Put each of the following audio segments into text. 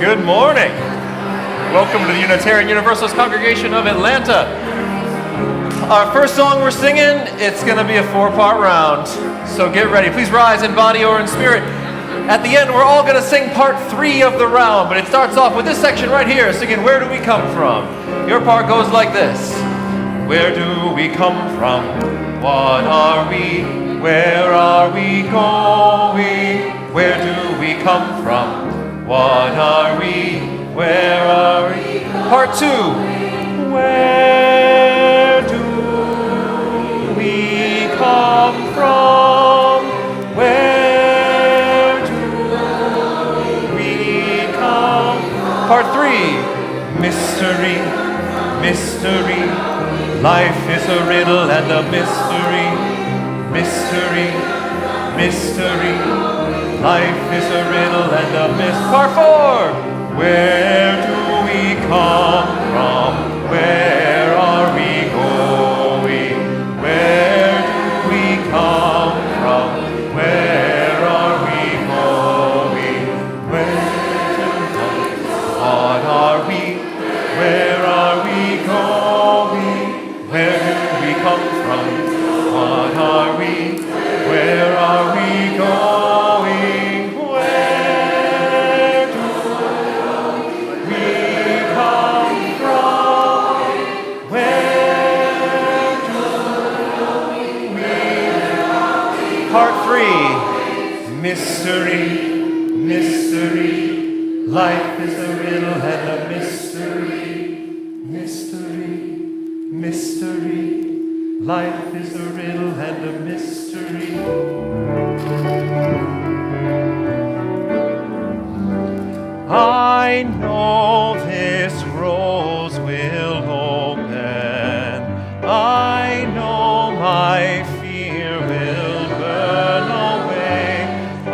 Good morning. Welcome to the Unitarian Universalist Congregation of Atlanta. Our first song we're singing, it's going to be a 4-part round. So get ready. Please rise in body or in spirit. At the end, we're all going to sing part 3 of the round, but it starts off with this section right here, singing Where Do We Come From? Your part goes like this. Where do we come from? What are we? Where are we going? Where do we come from? What are we? Where are we? Part 2. Where do we come from? Where do we come? Part 3. Mystery, mystery. Life is a riddle and a mystery. Mystery, mystery. Life is a riddle and a mystery. Part 4. Where do we come from? Where are we going? Where do we come from? Where are we going? Where do we come? What are we? Where are we going? Where do we come from? What are we? Where are we going? Mystery, mystery, life is a riddle and a mystery. Mystery, mystery, life is a riddle and a mystery. I know this rose will open. I know my fear will burn away. I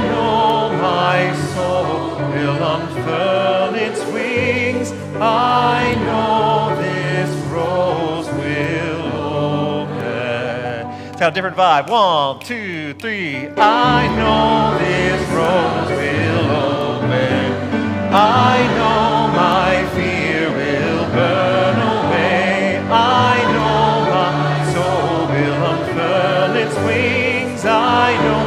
know my soul will unfurl its wings. I know this rose will open. It's got a different vibe. 1, 2, 3. I know this rose will open. I know my fear will burn away. I know my soul will unfurl its wings. I know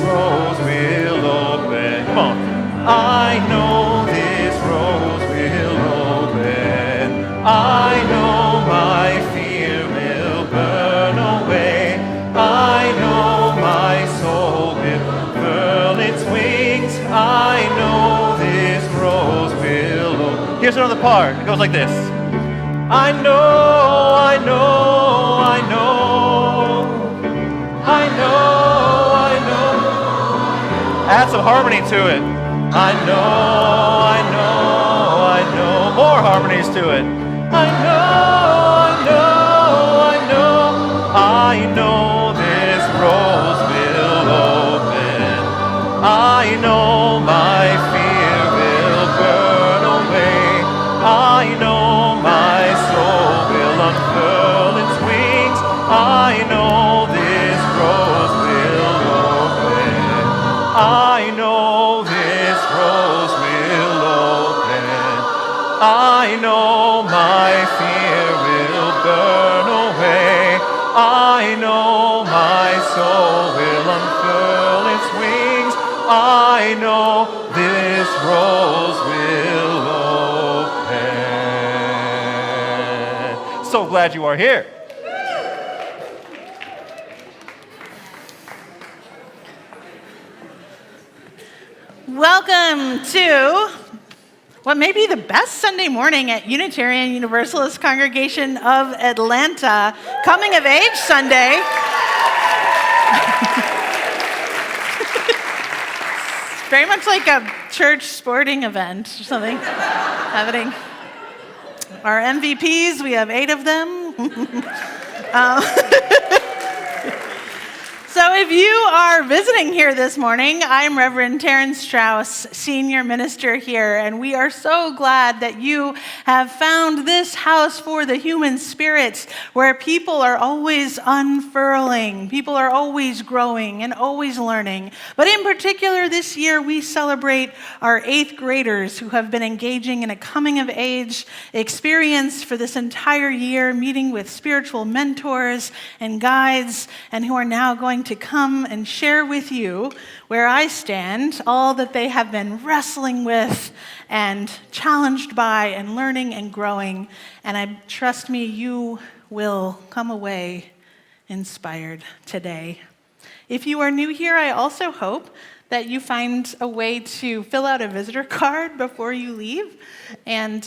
rose will open. Come on. I know this rose will open. I know my fear will burn away. I know my soul will furl its wings. I know this rose will open. Here's another part. It goes like this. I know, I know, I know. I know. Add some harmony to it. I know, I know, I know. More harmonies to it. I know, I know, I know. I know this rose will open. I know my fear will burn away. I know my soul will unfurl its wings. I know this rose will open. I know this rose will open. I know my fear will burn away. I know my soul will unfurl its wings. I know this rose will open. So glad you are here. Welcome to what may be the best Sunday morning at Unitarian Universalist Congregation of Atlanta, Coming of Age Sunday. It's very much like a church sporting event or something happening. Our MVPs, we have 8 of them. So if you are visiting here this morning, I'm Reverend Terrence Strauss, senior minister here, and we are so glad that you have found this house for the human spirit, where people are always unfurling, people are always growing and always learning. But in particular, this year we celebrate our 8th graders who have been engaging in a coming of age experience for this entire year, meeting with spiritual mentors and guides, and who are now going to come and share with you where I stand, all that they have been wrestling with and challenged by and learning and growing. And trust me, you will come away inspired today. If you are new here, I also hope that you find a way to fill out a visitor card before you leave. And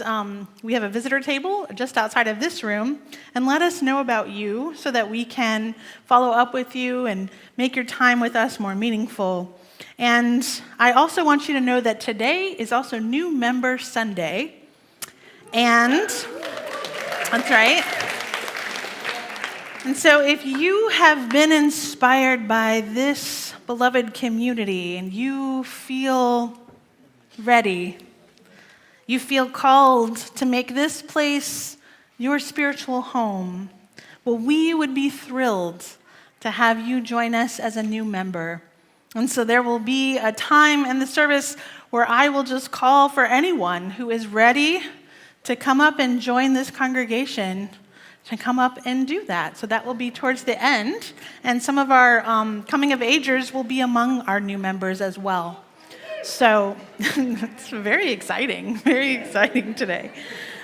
we have a visitor table just outside of this room. And let us know about you so that we can follow up with you and make your time with us more meaningful. And I also want you to know that today is also New Member Sunday. And that's right. And so if you have been inspired by this beloved community and you feel ready, you feel called to make this place your spiritual home, well, we would be thrilled to have you join us as a new member. And so there will be a time in the service where I will just call for anyone who is ready to come up and join this congregation to come up and do that. So that will be towards the end. And some of our coming of agers will be among our new members as well. So it's very exciting today.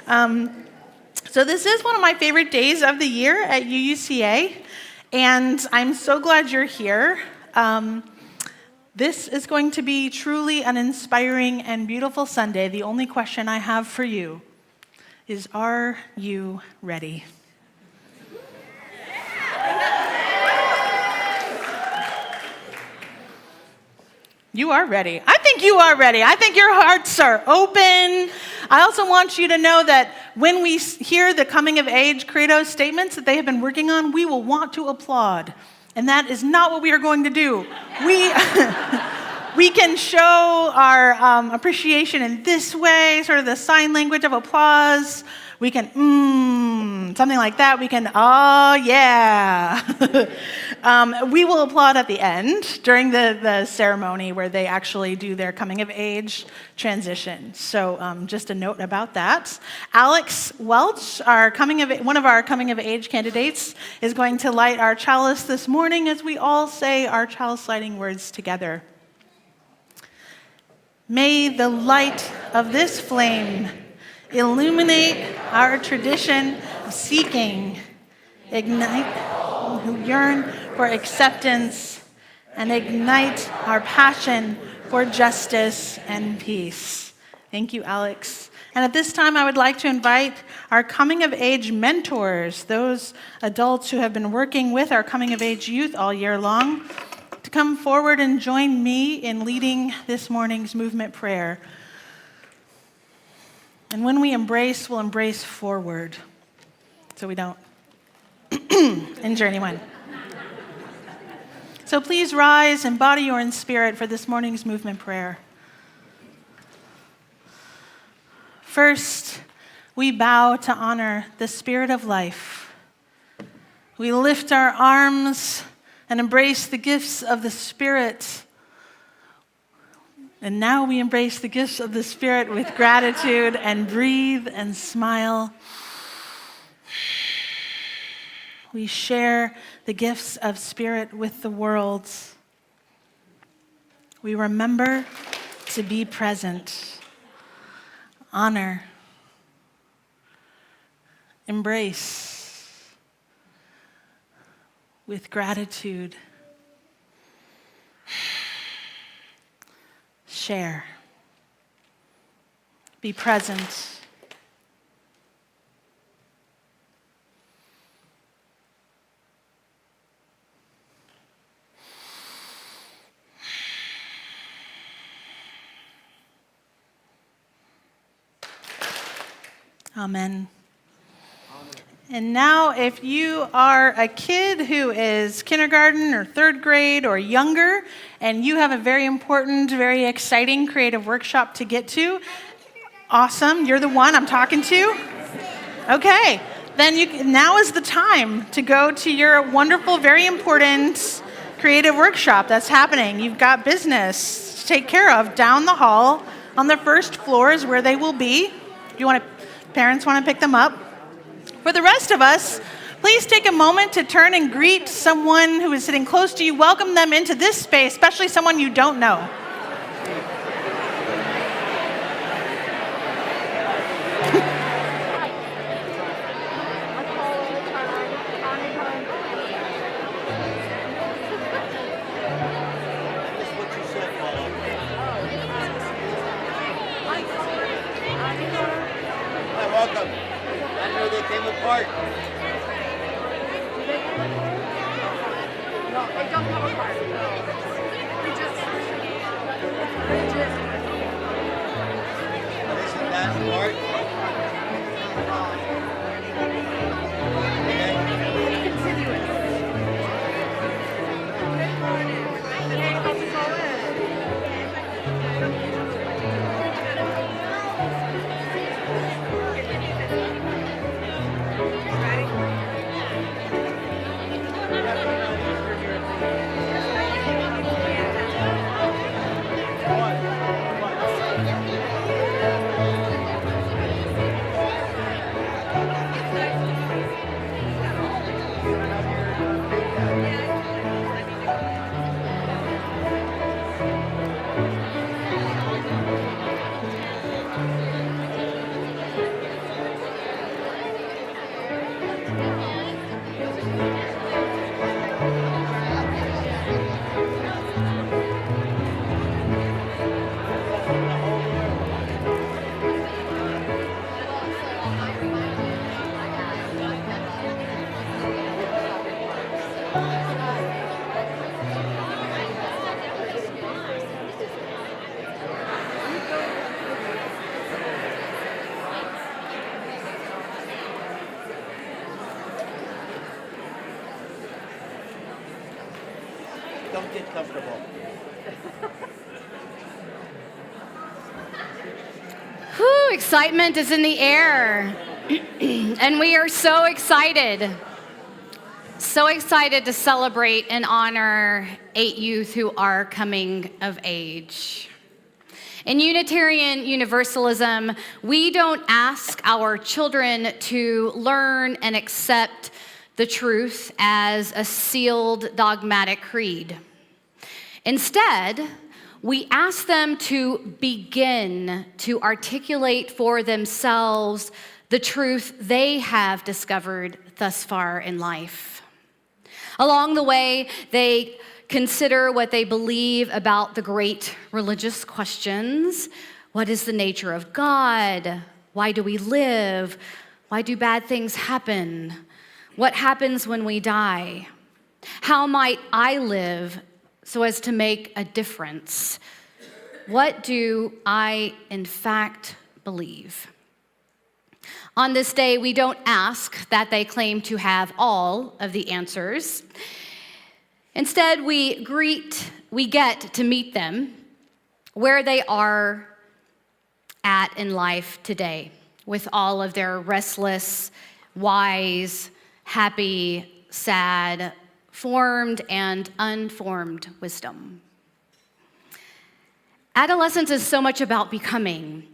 So this is one of my favorite days of the year at UUCA. And I'm so glad you're here. This is going to be truly an inspiring and beautiful Sunday. The only question I have for you is, are you ready? You are ready. I think you are ready. I think your hearts are open. I also want you to know that when we hear the coming of age credo statements that they have been working on, we will want to applaud. And that is not what we are going to do. We can show our appreciation in this way, sort of the sign language of applause. We can, something like that. We can, oh, yeah. We will applaud at the end during the ceremony where they actually do their coming of age transition. So just a note about that. Alex Welch, one of our coming of age candidates, is going to light our chalice this morning as we all say our chalice lighting words together. May the light of this flame illuminate our tradition of seeking, ignite who yearn for acceptance, and ignite our passion for justice and peace. Thank you, Alex. And at this time, I would like to invite our coming of age mentors, those adults who have been working with our coming of age youth all year long, to come forward and join me in leading this morning's movement prayer. And when we embrace, we'll embrace forward so we don't injure anyone. So please rise in body or in spirit for this morning's movement prayer. First, we bow to honor the Spirit of life. We lift our arms and embrace the gifts of the Spirit. And now we embrace the gifts of the Spirit with gratitude and breathe and smile. We share the gifts of Spirit with the world. We remember to be present, honor, embrace with gratitude, share, be present. Amen. And now, if you are a kid who is kindergarten or third grade or younger, and you have a very important, very exciting creative workshop to get to, awesome, you're the one I'm talking to. Okay, then now is the time to go to your wonderful, very important creative workshop that's happening. You've got business to take care of down the hall on the first floor is where they will be. Parents want to pick them up. For the rest of us, please take a moment to turn and greet someone who is sitting close to you. Welcome them into this space, especially someone you don't know. Welcome. I know they came apart. No, they don't come apart. We just Isn't that apart? Don't get comfortable. Whew, excitement is in the air. And we are so excited. So excited to celebrate and honor 8 youth who are coming of age. In Unitarian Universalism, we don't ask our children to learn and accept the truth as a sealed dogmatic creed. Instead, we ask them to begin to articulate for themselves the truth they have discovered thus far in life. Along the way, they consider what they believe about the great religious questions. What is the nature of God? Why do we live? Why do bad things happen? What happens when we die? How might I live so as to make a difference? What do I, in fact, believe? On this day, we don't ask that they claim to have all of the answers. Instead, we get to meet them where they are at in life today, with all of their restless, wise, happy, sad, formed and unformed wisdom. Adolescence is so much about becoming,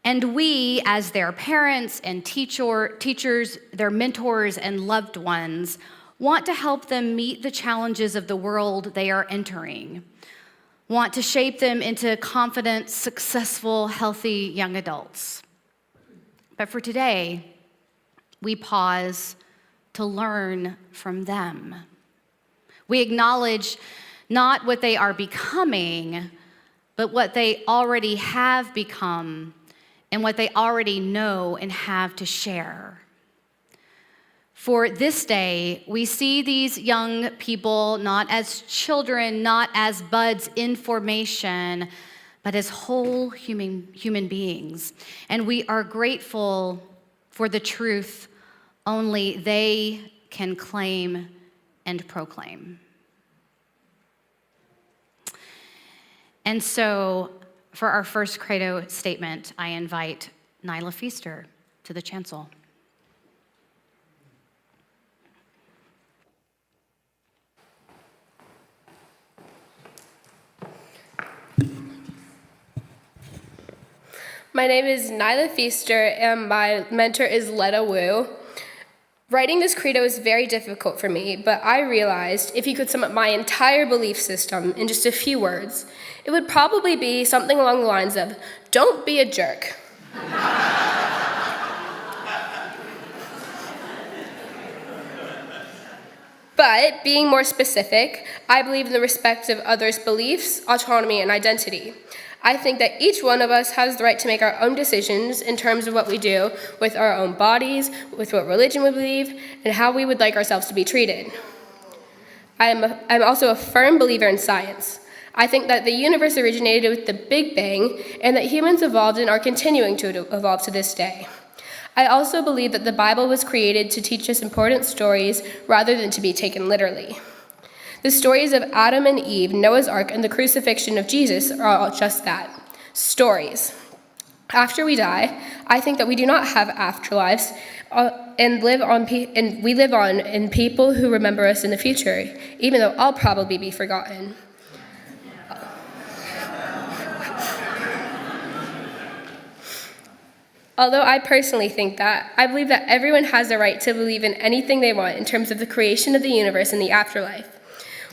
and we, as their parents and teachers, their mentors and loved ones, want to help them meet the challenges of the world they are entering, want to shape them into confident, successful, healthy young adults. But for today, we pause to learn from them. We acknowledge not what they are becoming, but what they already have become and what they already know and have to share. For this day, we see these young people not as children, not as buds in formation, but as whole human beings. And we are grateful for the truth only they can claim and proclaim. And so, for our first credo statement, I invite Nyla Feaster to the chancel. My name is Nyla Feaster, and my mentor is Letta Wu. Writing this credo is very difficult for me, but I realized if you could sum up my entire belief system in just a few words, it would probably be something along the lines of, don't be a jerk. But, being more specific, I believe in the respect of others' beliefs, autonomy, and identity. I think that each one of us has the right to make our own decisions in terms of what we do with our own bodies, with what religion we believe, and how we would like ourselves to be treated. I'm also a firm believer in science. I think that the universe originated with the Big Bang and that humans evolved and are continuing to evolve to this day. I also believe that the Bible was created to teach us important stories rather than to be taken literally. The stories of Adam and Eve, Noah's Ark, and the crucifixion of Jesus are all just that, stories. After we die, I think that we do not have afterlives and we live on in people who remember us in the future, even though I'll probably be forgotten. Although I personally think that, I believe that everyone has the right to believe in anything they want in terms of the creation of the universe and the afterlife.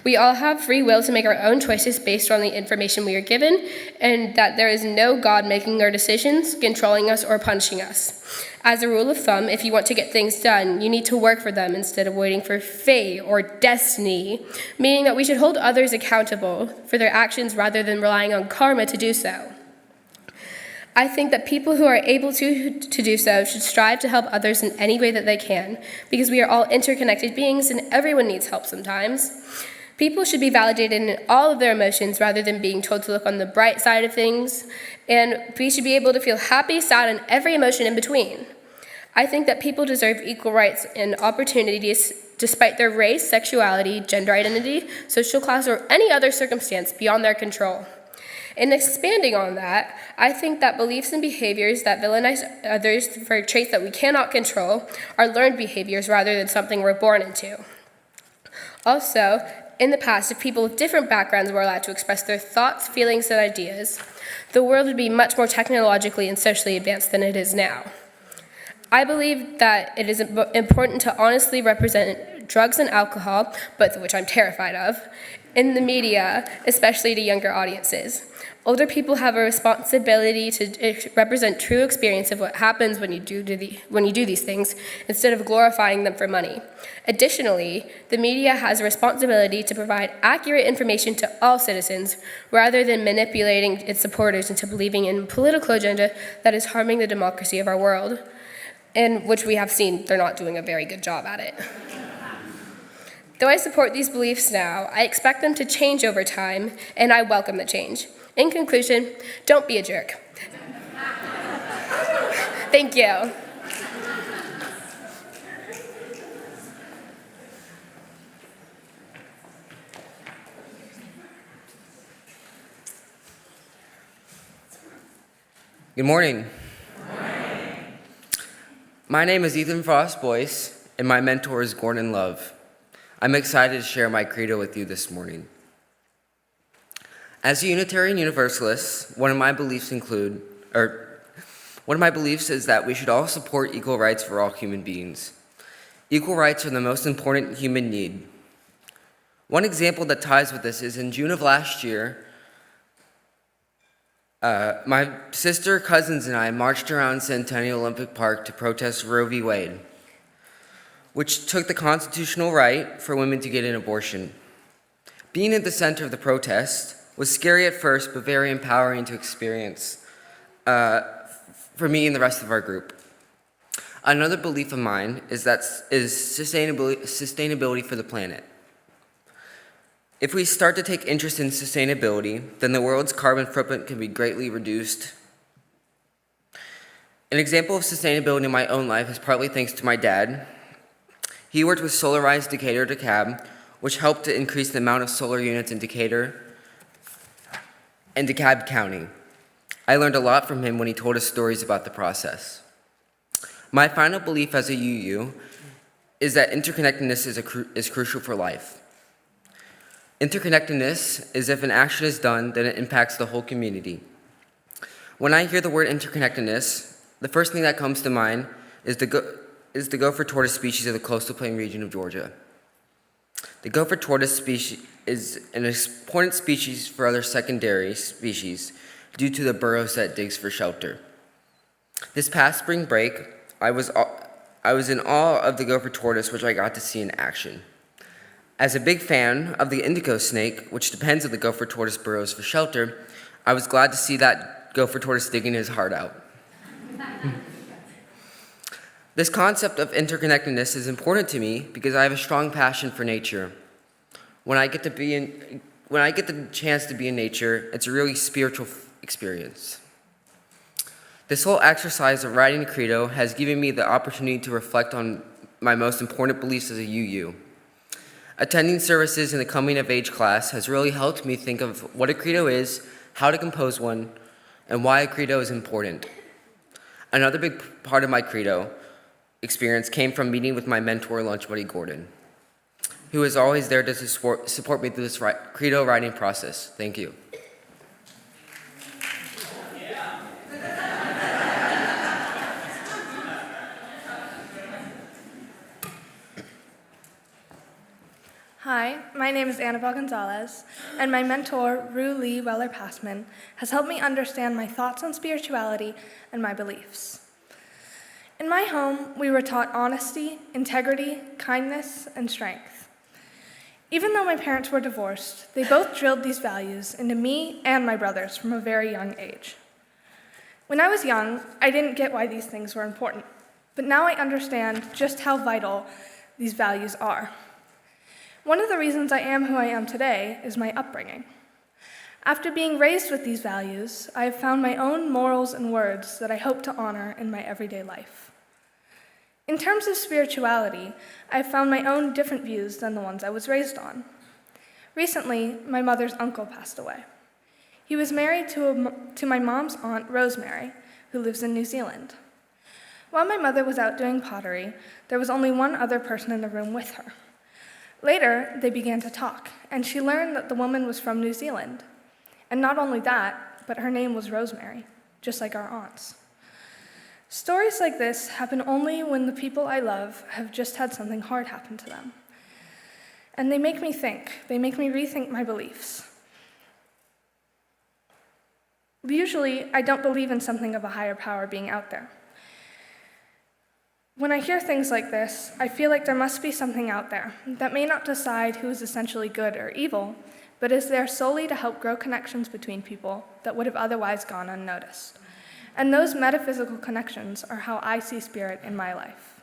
We all have free will to make our own choices based on the information we are given, and that there is no God making our decisions, controlling us, or punishing us. As a rule of thumb, if you want to get things done, you need to work for them instead of waiting for fate or destiny, meaning that we should hold others accountable for their actions rather than relying on karma to do so. I think that people who are able to do so should strive to help others in any way that they can, because we are all interconnected beings and everyone needs help sometimes. People should be validated in all of their emotions rather than being told to look on the bright side of things, and we should be able to feel happy, sad, and every emotion in between. I think that people deserve equal rights and opportunities despite their race, sexuality, gender identity, social class, or any other circumstance beyond their control. In expanding on that, I think that beliefs and behaviors that villainize others for traits that we cannot control are learned behaviors rather than something we're born into. Also, in the past, if people with different backgrounds were allowed to express their thoughts, feelings, and ideas, the world would be much more technologically and socially advanced than it is now. I believe that it is important to honestly represent drugs and alcohol, both of which I'm terrified of, in the media, especially to younger audiences. Older people have a responsibility to represent true experience of what happens when you do these things, instead of glorifying them for money. Additionally, the media has a responsibility to provide accurate information to all citizens, rather than manipulating its supporters into believing in a political agenda that is harming the democracy of our world, and which we have seen they're not doing a very good job at it. Though I support these beliefs now, I expect them to change over time, and I welcome the change. In conclusion, don't be a jerk. Thank you. Good morning. My name is Ethan Frost Boyce, and my mentor is Gordon Love. I'm excited to share my credo with you this morning. As a Unitarian Universalist, one of my beliefs is that we should all support equal rights for all human beings. Equal rights are the most important human need. One example that ties with this is in June of last year, my sister, cousins, and I marched around Centennial Olympic Park to protest Roe v. Wade, which took the constitutional right for women to get an abortion. Being at the center of the protest was scary at first, but very empowering to experience for me and the rest of our group. Another belief of mine is sustainability for the planet. If we start to take interest in sustainability, then the world's carbon footprint can be greatly reduced. An example of sustainability in my own life is partly thanks to my dad. He worked with solarized Decatur DeKalb, which helped to increase the amount of solar units in Decatur and DeKalb County. I learned a lot from him when he told us stories about the process. My final belief as a UU is that interconnectedness is crucial for life. Interconnectedness is if an action is done, then it impacts the whole community. When I hear the word interconnectedness, the first thing that comes to mind is the gopher tortoise species of the coastal plain region of Georgia. The gopher tortoise species is an important species for other secondary species due to the burrows that it digs for shelter. This past spring break, I was in awe of the gopher tortoise, which I got to see in action. As a big fan of the indigo snake, which depends on the gopher tortoise burrows for shelter, I was glad to see that gopher tortoise digging his heart out. This concept of interconnectedness is important to me because I have a strong passion for nature. When I get the chance to be in nature, it's a really spiritual experience. This whole exercise of writing the credo has given me the opportunity to reflect on my most important beliefs as a UU. Attending services in the coming of age class has really helped me think of what a credo is, how to compose one, and why a credo is important. Another big part of my credo experience came from meeting with my mentor, lunch buddy Gordon, who is always there to support me through this credo writing process. Thank you. Hi, my name is Annabelle Gonzalez, and my mentor, Rue Lee Weller-Passman, has helped me understand my thoughts on spirituality and my beliefs. In my home, we were taught honesty, integrity, kindness, and strength. Even though my parents were divorced, they both drilled these values into me and my brothers from a very young age. When I was young, I didn't get why these things were important, but now I understand just how vital these values are. One of the reasons I am who I am today is my upbringing. After being raised with these values, I have found my own morals and words that I hope to honor in my everyday life. In terms of spirituality, I have found my own different views than the ones I was raised on. Recently, my mother's uncle passed away. He was married to my mom's aunt, Rosemary, who lives in New Zealand. While my mother was out doing pottery, there was only one other person in the room with her. Later, they began to talk, and she learned that the woman was from New Zealand. And not only that, but her name was Rosemary, just like our aunt's. Stories like this happen only when the people I love have just had something hard happen to them. And they make me think, they make me rethink my beliefs. Usually, I don't believe in something of a higher power being out there. When I hear things like this, I feel like there must be something out there that may not decide who is essentially good or evil, but is there solely to help grow connections between people that would have otherwise gone unnoticed. And those metaphysical connections are how I see spirit in my life.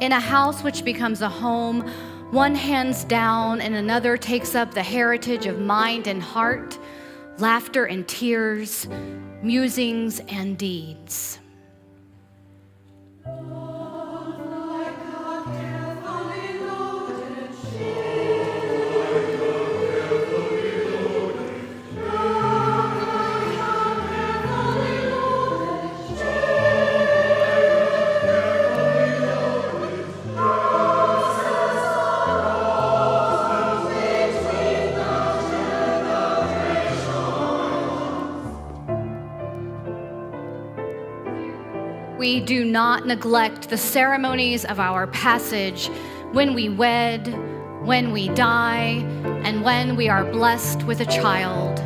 In a house which becomes a home, one hands down and another takes up the heritage of mind and heart, laughter and tears, musings and deeds. We do not neglect the ceremonies of our passage when we wed, when we die, and when we are blessed with a child.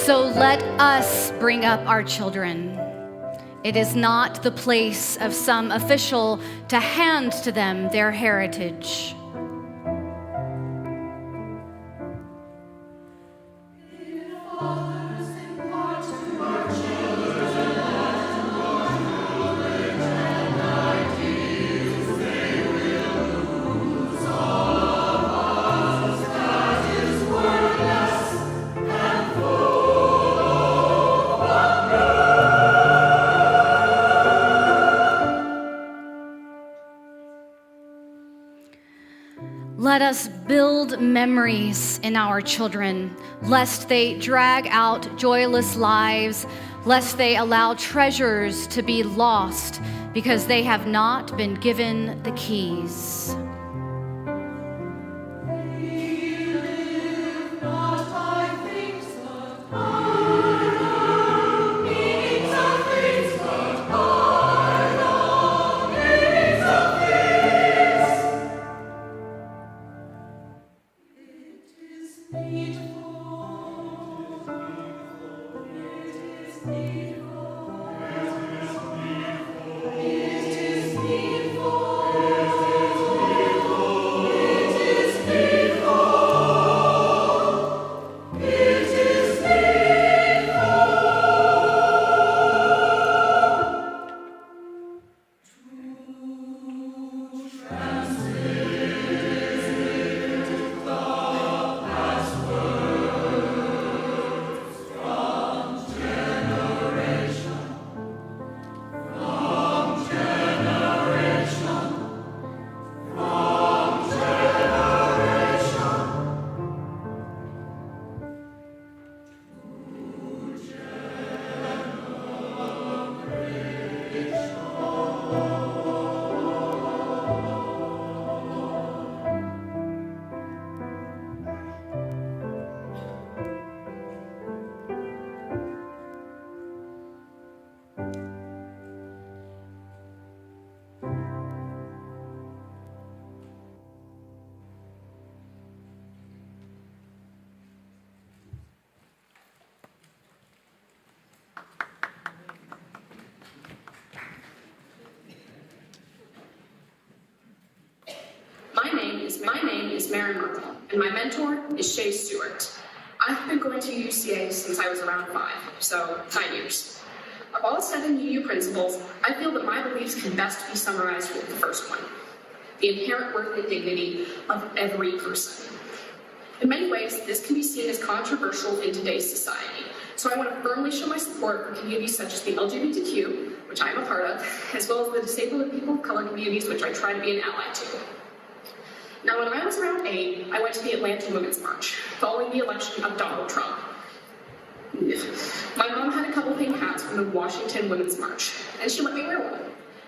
So let us bring up our children. It is not the place of some official to hand to them their heritage. Let us build memories in our children, lest they drag out joyless lives, lest they allow treasures to be lost because they have not been given the keys. My name is Mary Merkel, and my mentor is Shay Stewart. I've been going to UUCA since I was around 5, so 9 years. Of all 7 UU principles, I feel that my beliefs can best be summarized with the first one: the inherent worth and dignity of every person. In many ways, this can be seen as controversial in today's society, so I want to firmly show my support for communities such as the LGBTQ, which I am a part of, as well as the disabled and people of color communities, which I try to be an ally to. Now, when I was around 8, I went to the Atlanta Women's March, following the election of Donald Trump. My mom had a couple pink hats from the Washington Women's March, and she let me wear one.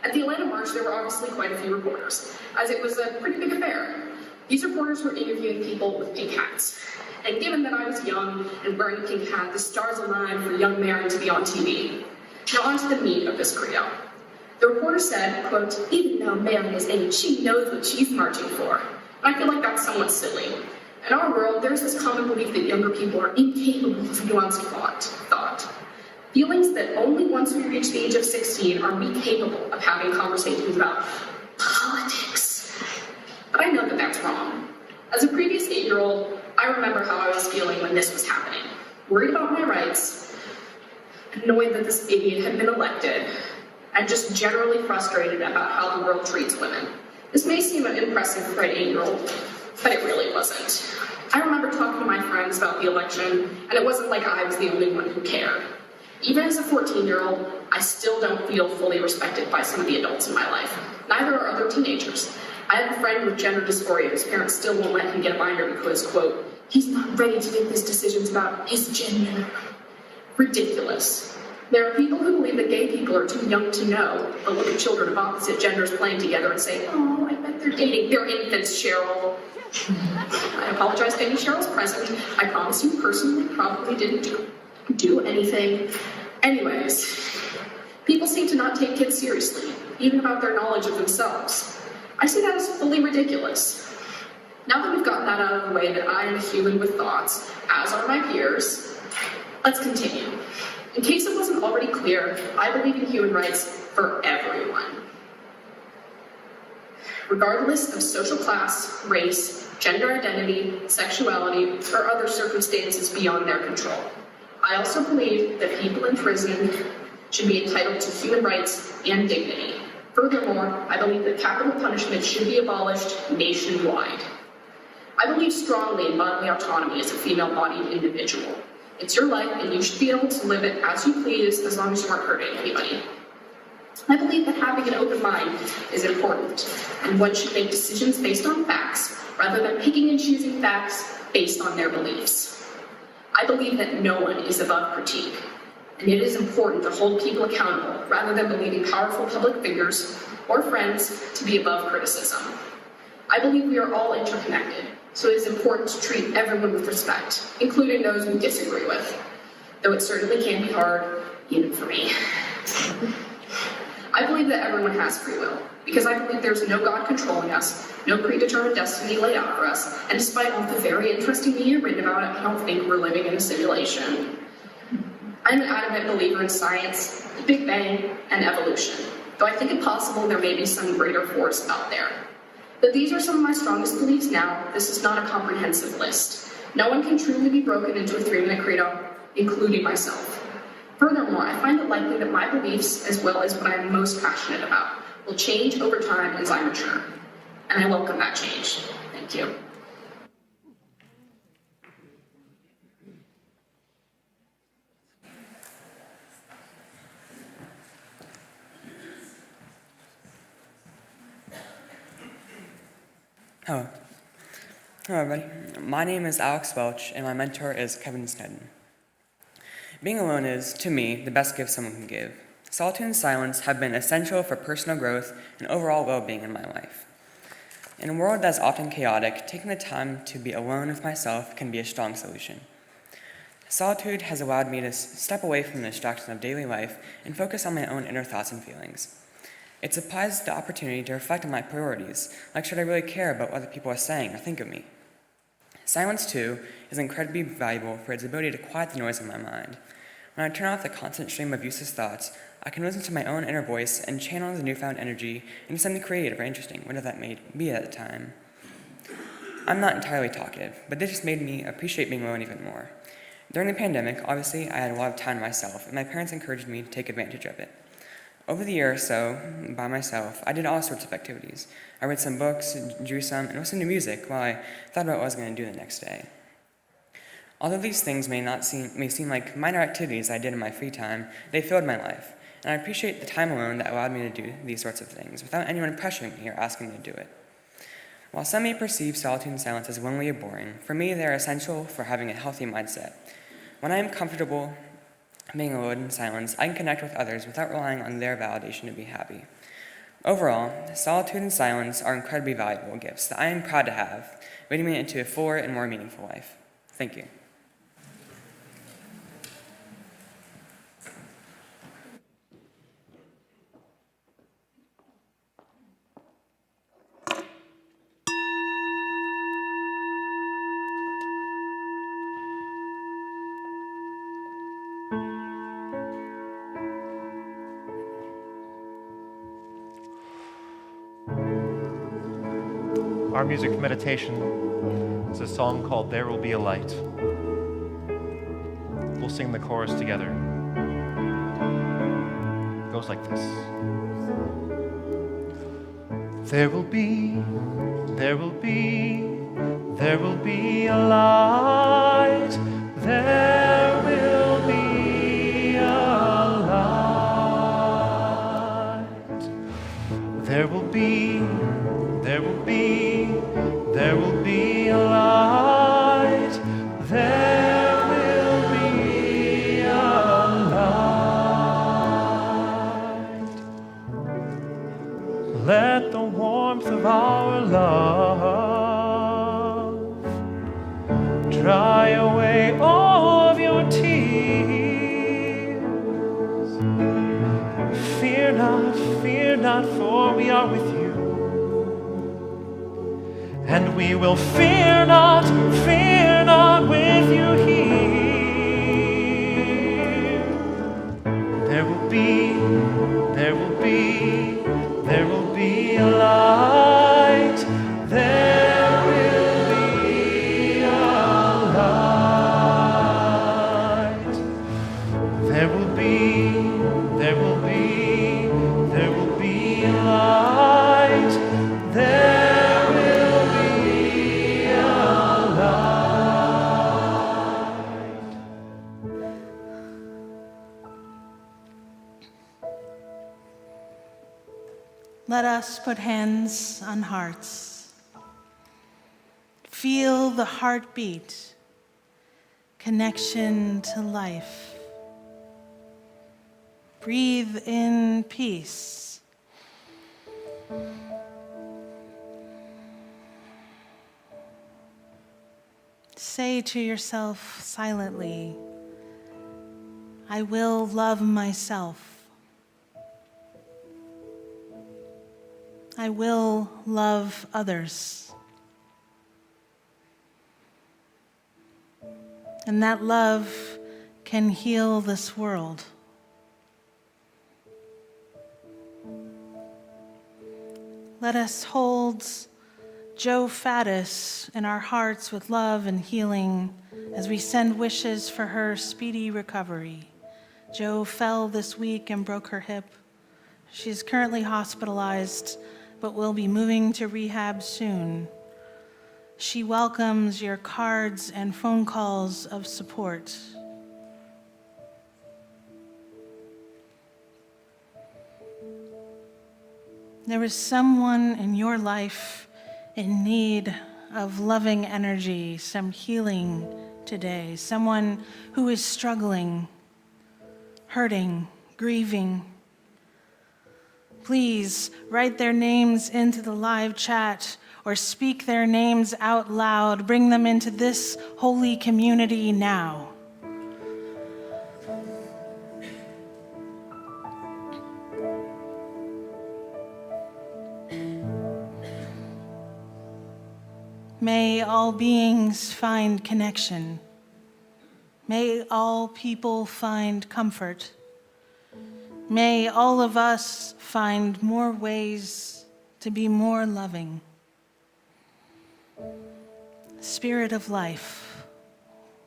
At the Atlanta March, there were obviously quite a few reporters, as it was a pretty big affair. These reporters were interviewing people with pink hats. And given that I was young and wearing a pink hat, the stars aligned for young Mary to be on TV. Now on to the meat of this credo. The reporter said, quote, "Even though Mary is 8, she knows what she's marching for." I feel like that's somewhat silly. In our world, there's this common belief that younger people are incapable of nuanced thought. Feelings that only once we reach the age of 16 are we capable of having conversations about politics. But I know that that's wrong. As a previous 8-year-old, I remember how I was feeling when this was happening. Worried about my rights, annoyed that this idiot had been elected, and just generally frustrated about how the world treats women. This may seem impressive for an 8-year-old, but it really wasn't. I remember talking to my friends about the election, and it wasn't like I was the only one who cared. Even as a 14-year-old, I still don't feel fully respected by some of the adults in my life. Neither are other teenagers. I have a friend with gender dysphoria whose parents still won't let him get a binder because, quote, "he's not ready to make these decisions about his gender." Ridiculous. There are people who believe that gay people are too young to know, but look at children of opposite genders playing together and say, "Oh, I bet they're dating. They're infants, Cheryl." I apologize to any Cheryls present. I promise you personally probably didn't do anything. Anyways, people seem to not take kids seriously, even about their knowledge of themselves. I see that as fully ridiculous. Now that we've gotten that out of the way, that I am a human with thoughts, as are my peers, Let's continue. In case it wasn't already clear, I believe in human rights for everyone. Regardless of social class, race, gender identity, sexuality, or other circumstances beyond their control. I also believe that people in prison should be entitled to human rights and dignity. Furthermore, I believe that capital punishment should be abolished nationwide. I believe strongly in bodily autonomy as a female-bodied individual. It's your life, and you should be able to live it as you please as long as you aren't hurting anybody. I believe that having an open mind is important, and one should make decisions based on facts rather than picking and choosing facts based on their beliefs. I believe that no one is above critique, and it is important to hold people accountable rather than believing powerful public figures or friends to be above criticism. I believe we are all interconnected, so it is important to treat everyone with respect, including those we disagree with, though it certainly can be hard, even for me. I believe that everyone has free will, because I believe there's no God controlling us, no predetermined destiny laid out for us, and despite all the very interesting media written about it, I don't think we're living in a simulation. I'm an adamant believer in science, the Big Bang, and evolution, though I think it possible there may be some greater force out there. Though these are some of my strongest beliefs now, this is not a comprehensive list. No one can truly be broken into a 3-minute credo, including myself. Furthermore, I find it likely that my beliefs, as well as what I'm most passionate about, will change over time as I mature. And I welcome that change. Thank you. Hello. Hello, everybody. My name is Alex Welch, and my mentor is Kevin Snedden. Being alone is, to me, the best gift someone can give. Solitude and silence have been essential for personal growth and overall well-being in my life. In a world that is often chaotic, taking the time to be alone with myself can be a strong solution. Solitude has allowed me to step away from the distractions of daily life and focus on my own inner thoughts and feelings. It supplies the opportunity to reflect on my priorities, like should I really care about what other people are saying or think of me. Silence, too, is incredibly valuable for its ability to quiet the noise in my mind. When I turn off the constant stream of useless thoughts, I can listen to my own inner voice and channel the newfound energy into something creative or interesting, whatever that may be at the time. I'm not entirely talkative, but this just made me appreciate being alone even more. During the pandemic, obviously, I had a lot of time to myself, and my parents encouraged me to take advantage of it. Over the year or so, by myself, I did all sorts of activities. I read some books, drew some, and listened to music while I thought about what I was going to do the next day. Although these things may seem like minor activities I did in my free time, they filled my life, and I appreciate the time alone that allowed me to do these sorts of things without anyone pressuring me or asking me to do it. While some may perceive solitude and silence as lonely or boring, for me they are essential for having a healthy mindset. When I am comfortable being alone in silence, I can connect with others without relying on their validation to be happy. Overall, solitude and silence are incredibly valuable gifts that I am proud to have, leading me into a fuller and more meaningful life. Thank you. Our music of meditation is a song called There Will Be a Light. We'll sing the chorus together. It goes like this. There will be a light. There will be a light. There will be a light. There will be a light. Let the warmth of our love dry away all of your tears. Fear not, for we are with you. And we will fear not with you here. Let us put hands on hearts. Feel the heartbeat, connection to life. Breathe in peace. Say to yourself silently, I will love myself. I will love others. And that love can heal this world. Let us hold Jo Faddis in our hearts with love and healing as we send wishes for her speedy recovery. Jo fell this week and broke her hip. She's currently hospitalized, but will be moving to rehab soon. She welcomes your cards and phone calls of support. There is someone in your life in need of loving energy, some healing today, someone who is struggling, hurting, grieving. Please write their names into the live chat or speak their names out loud. Bring them into this holy community now. May all beings find connection. May all people find comfort. May all of us find more ways to be more loving. Spirit of life,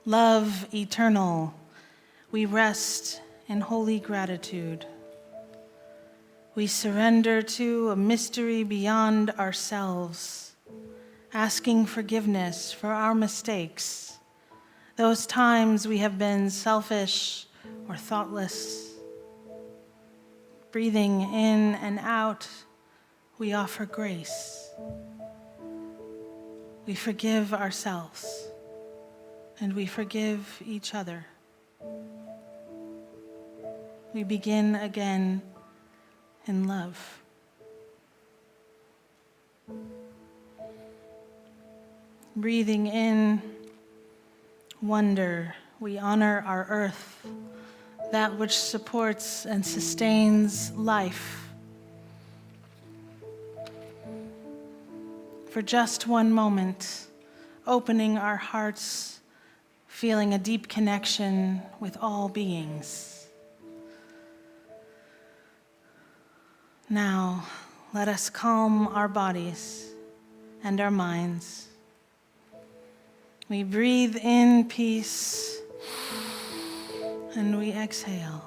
love eternal, we rest in holy gratitude. We surrender to a mystery beyond ourselves, asking forgiveness for our mistakes, those times we have been selfish or thoughtless. Breathing in and out, we offer grace. We forgive ourselves, and we forgive each other. We begin again in love. Breathing in wonder, we honor our earth, that which supports and sustains life. For just one moment, opening our hearts, feeling a deep connection with all beings. Now, let us calm our bodies and our minds. We breathe in peace, and we exhale.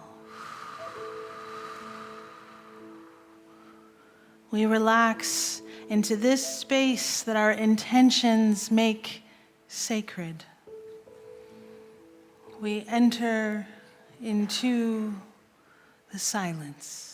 We relax into this space that our intentions make sacred. We enter into the silence.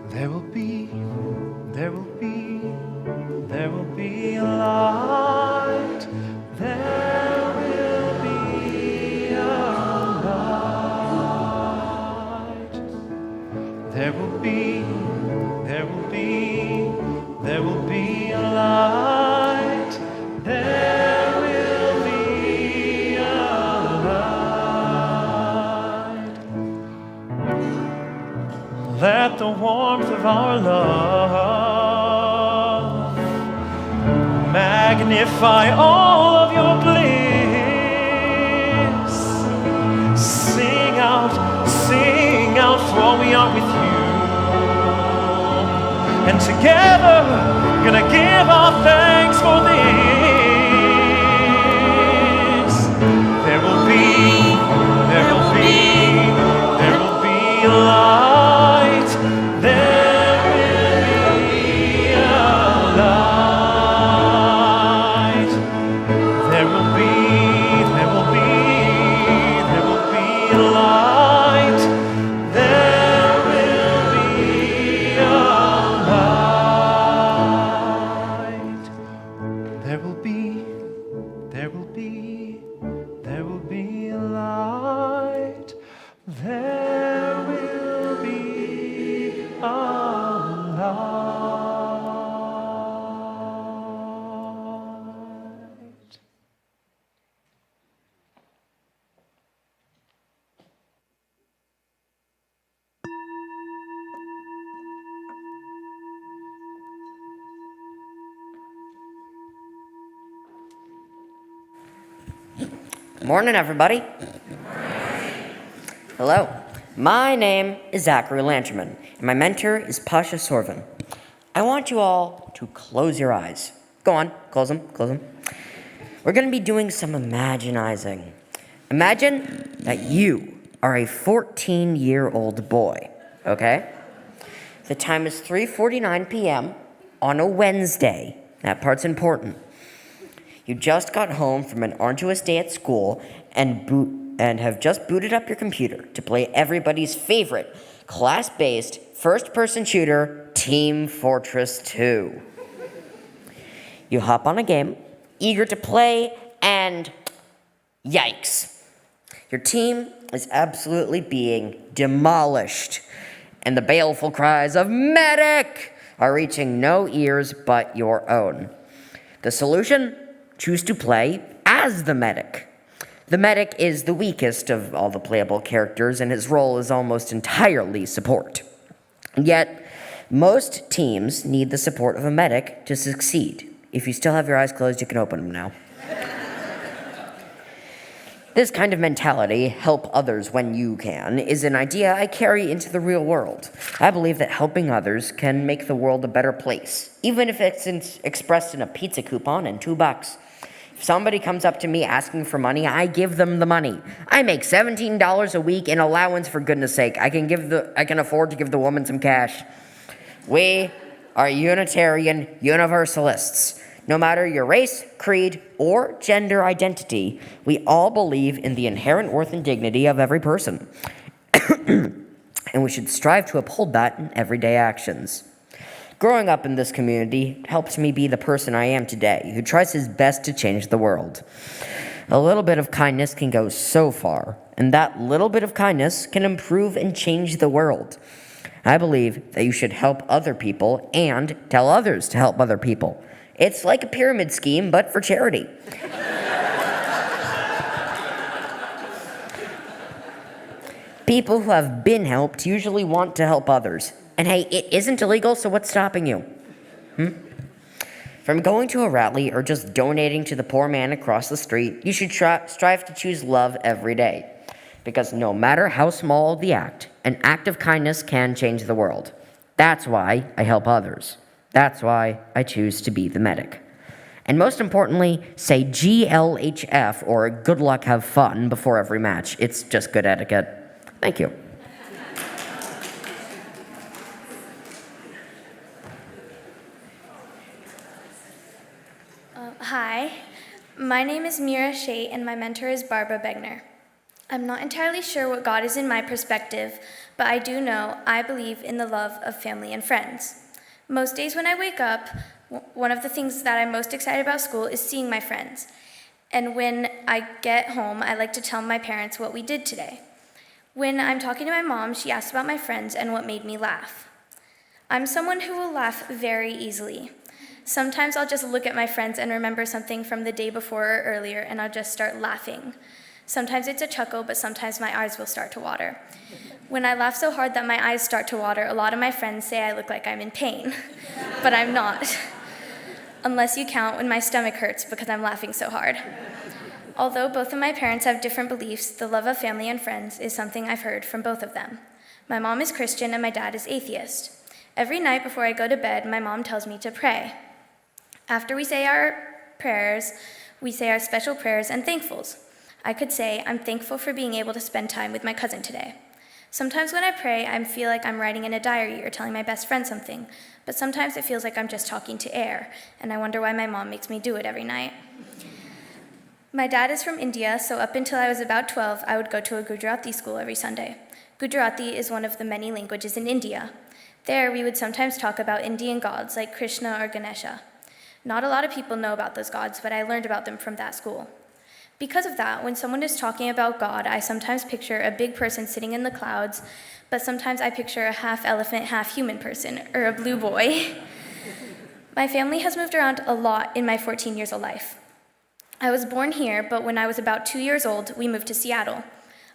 There will be light. There will be of our love. Magnify all of your bliss. Sing out, for all we are with you. And together, gonna give our thanks for this. There will be a light. There will be a light. There will be a light. There will be a light. There will be a light. There will be a light. Morning, everybody. Hello. My name is Zachary Lanterman, and my mentor is Pasha Sorvin. I want you all to close your eyes. Go on, close them. We're going to be doing some imaginizing. Imagine that you are a 14-year-old boy, okay? The time is 3:49 p.m. on a Wednesday. That part's important. You just got home from an arduous day at school and have just booted up your computer to play everybody's favorite class-based first-person shooter, Team Fortress 2. You hop on a game, eager to play, and yikes. Your team is absolutely being demolished, and the baleful cries of "Medic!" are reaching no ears but your own. The solution? Choose to play as the medic. The medic is the weakest of all the playable characters, and his role is almost entirely support. Yet, most teams need the support of a medic to succeed. If you still have your eyes closed, you can open them now. This kind of mentality, help others when you can, is an idea I carry into the real world. I believe that helping others can make the world a better place, even if it's expressed in a pizza coupon and $2. If somebody comes up to me asking for money, I give them the money. I make $17 a week in allowance, for goodness sake. I can afford to give the woman some cash. We are Unitarian Universalists. No matter your race, creed, or gender identity, we all believe in the inherent worth and dignity of every person. And we should strive to uphold that in everyday actions. Growing up in this community helped me be the person I am today, who tries his best to change the world. A little bit of kindness can go so far, and that little bit of kindness can improve and change the world. I believe that you should help other people and tell others to help other people. It's like a pyramid scheme, but for charity. People who have been helped usually want to help others. And hey, it isn't illegal, so what's stopping you? From going to a rally or just donating to the poor man across the street, you should strive to choose love every day. Because no matter how small the act, an act of kindness can change the world. That's why I help others. That's why I choose to be the medic. And most importantly, say GLHF or good luck, have fun before every match. It's just good etiquette. Thank you. Hi, my name is Mira Shea and my mentor is Barbara Begner. I'm not entirely sure what God is in my perspective, but I do know I believe in the love of family and friends. Most days when I wake up, one of the things that I'm most excited about school is seeing my friends. And when I get home, I like to tell my parents what we did today. When I'm talking to my mom, she asks about my friends and what made me laugh. I'm someone who will laugh very easily. Sometimes I'll just look at my friends and remember something from the day before or earlier, and I'll just start laughing. Sometimes it's a chuckle, but sometimes my eyes will start to water. When I laugh so hard that my eyes start to water, a lot of my friends say I look like I'm in pain, but I'm not. Unless you count when my stomach hurts because I'm laughing so hard. Although both of my parents have different beliefs, the love of family and friends is something I've heard from both of them. My mom is Christian and my dad is atheist. Every night before I go to bed, my mom tells me to pray. After we say our prayers, we say our special prayers and thankfuls. I could say, I'm thankful for being able to spend time with my cousin today. Sometimes when I pray, I feel like I'm writing in a diary or telling my best friend something, but sometimes it feels like I'm just talking to air, and I wonder why my mom makes me do it every night. My dad is from India, so up until I was about 12, I would go to a Gujarati school every Sunday. Gujarati is one of the many languages in India. There, we would sometimes talk about Indian gods like Krishna or Ganesha. Not a lot of people know about those gods, but I learned about them from that school. Because of that, when someone is talking about God, I sometimes picture a big person sitting in the clouds, but sometimes I picture a half-elephant, half-human person, or a blue boy. My family has moved around a lot in my 14 years of life. I was born here, but when I was about 2 years old, we moved to Seattle.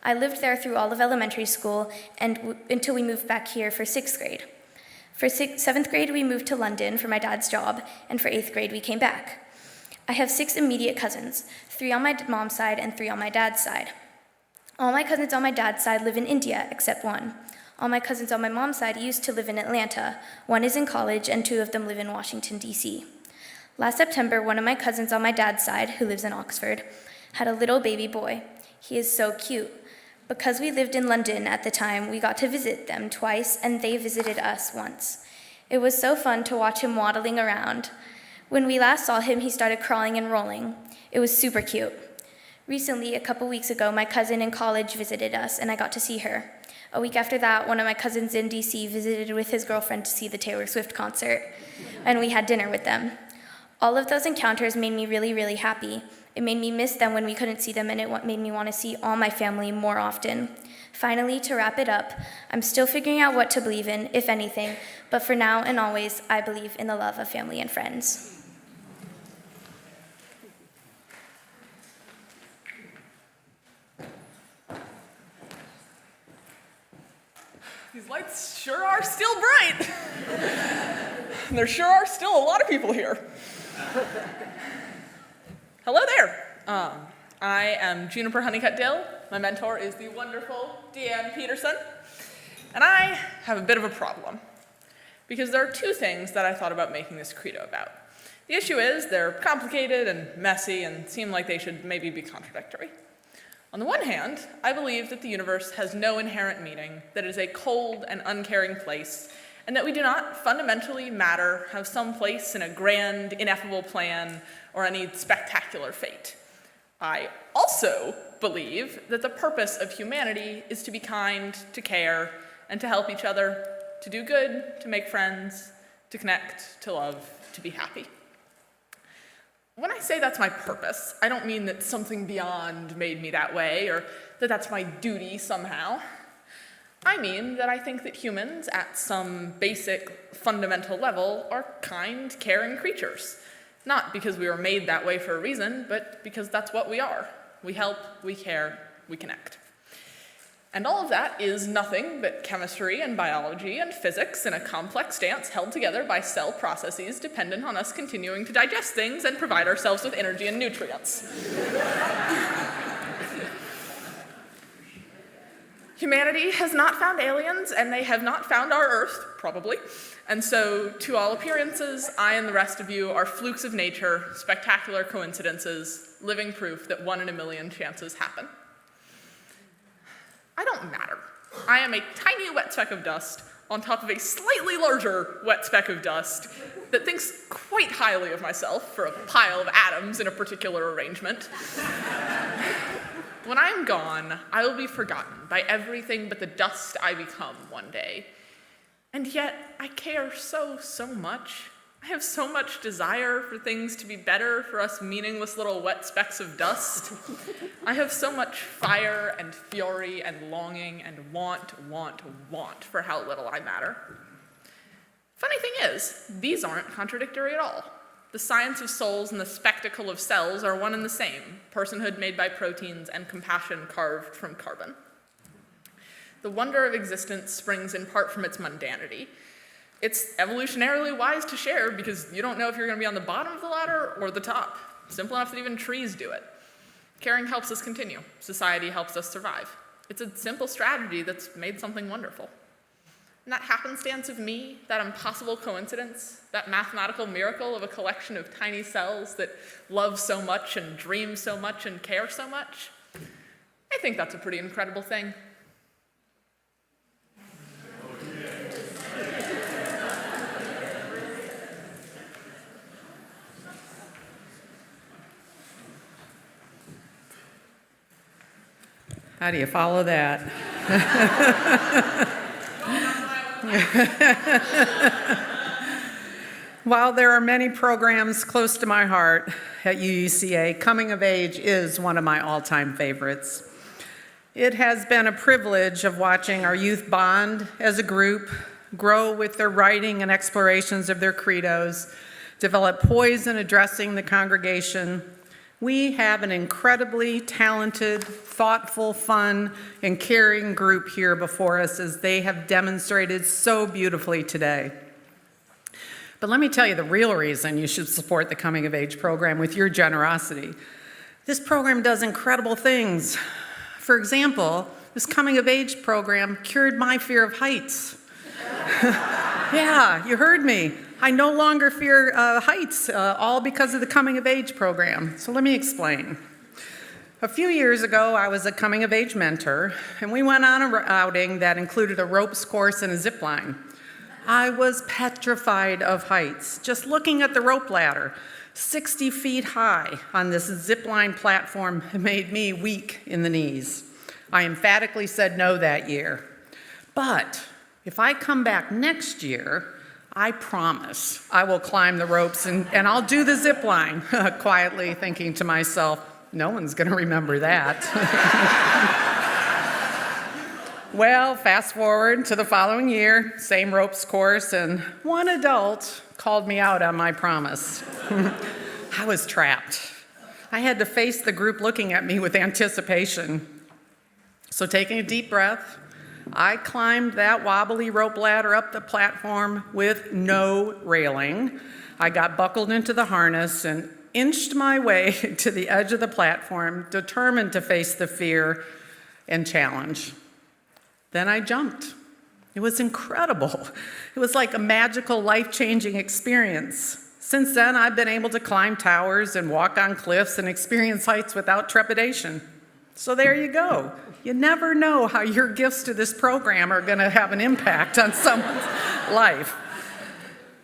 I lived there through all of elementary school and until we moved back here for 6th grade. For 7th grade, we moved to London for my dad's job, and for 8th grade, we came back. I have 6 immediate cousins, 3 on my mom's side and 3 on my dad's side. All my cousins on my dad's side live in India, except one. All my cousins on my mom's side used to live in Atlanta. 1 is in college, and 2 of them live in Washington, D.C. Last September, one of my cousins on my dad's side, who lives in Oxford, had a little baby boy. He is so cute. Because we lived in London at the time, we got to visit them twice, and they visited us once. It was so fun to watch him waddling around. When we last saw him, he started crawling and rolling. It was super cute. Recently, a couple weeks ago, my cousin in college visited us, and I got to see her. A week after that, one of my cousins in DC visited with his girlfriend to see the Taylor Swift concert, and we had dinner with them. All of those encounters made me really, really happy. It made me miss them when we couldn't see them, and it made me want to see all my family more often. Finally, to wrap it up, I'm still figuring out what to believe in, if anything, but for now and always, I believe in the love of family and friends. These lights sure are still bright. There sure are still a lot of people here. Hello there. I am Juniper Honeycutt Dill. My mentor is the wonderful Deanne Peterson. And I have a bit of a problem, because there are 2 things that I thought about making this credo about. The issue is they're complicated and messy and seem like they should maybe be contradictory. On the one hand, I believe that the universe has no inherent meaning, that it is a cold and uncaring place, and that we do not fundamentally matter, have some place in a grand, ineffable plan, or any spectacular fate. I also believe that the purpose of humanity is to be kind, to care, and to help each other, to do good, to make friends, to connect, to love, to be happy. When I say that's my purpose, I don't mean that something beyond made me that way, or that that's my duty somehow. I mean that I think that humans, at some basic, fundamental level, are kind, caring creatures. Not because we were made that way for a reason, but because that's what we are. We help, we care, we connect. And all of that is nothing but chemistry and biology and physics in a complex dance held together by cell processes dependent on us continuing to digest things and provide ourselves with energy and nutrients. Humanity has not found aliens, and they have not found our Earth, probably. And so, to all appearances, I and the rest of you are flukes of nature, spectacular coincidences, living proof that 1 in a million chances happen. I don't matter. I am a tiny wet speck of dust on top of a slightly larger wet speck of dust that thinks quite highly of myself for a pile of atoms in a particular arrangement. When I am gone, I will be forgotten by everything but the dust I become one day. And yet, I care so much. I have so much desire for things to be better for us meaningless little wet specks of dust. I have so much fire and fury and longing and want for how little I matter. Funny thing is, these aren't contradictory at all. The science of souls and the spectacle of cells are one and the same, personhood made by proteins and compassion carved from carbon. The wonder of existence springs in part from its mundanity. It's evolutionarily wise to share because you don't know if you're going to be on the bottom of the ladder or the top. Simple enough that even trees do it. Caring helps us continue. Society helps us survive. It's a simple strategy that's made something wonderful. And that happenstance of me, that impossible coincidence, that mathematical miracle of a collection of tiny cells that love so much and dream so much and care so much, I think that's a pretty incredible thing. How do you follow that? While there are many programs close to my heart at UUCA, Coming of Age is one of my all-time favorites. It has been a privilege of watching our youth bond as a group, grow with their writing and explorations of their credos, develop poise in addressing the congregation. We have an incredibly talented, thoughtful, fun, and caring group here before us, as they have demonstrated so beautifully today. But let me tell you the real reason you should support the Coming of Age program with your generosity. This program does incredible things. For example, this Coming of Age program cured my fear of heights. Yeah, you heard me. I no longer fear heights, all because of the Coming of Age program. So let me explain. A few years ago, I was a Coming of Age mentor, and we went on an outing that included a ropes course and a zip line. I was petrified of heights. Just looking at the rope ladder, 60 feet high on this zip line platform made me weak in the knees. I emphatically said no that year. But if I come back next year, I promise I will climb the ropes and I'll do the zip line, quietly thinking to myself, no one's going to remember that. Well, fast forward to the following year, same ropes course, and one adult called me out on my promise. I was trapped. I had to face the group looking at me with anticipation. So taking a deep breath, I climbed that wobbly rope ladder up the platform with no railing. I got buckled into the harness and inched my way to the edge of the platform, determined to face the fear and challenge. Then I jumped. It was incredible. It was like a magical, life-changing experience. Since then, I've been able to climb towers and walk on cliffs and experience heights without trepidation. So there you go. You never know how your gifts to this program are going to have an impact on someone's life.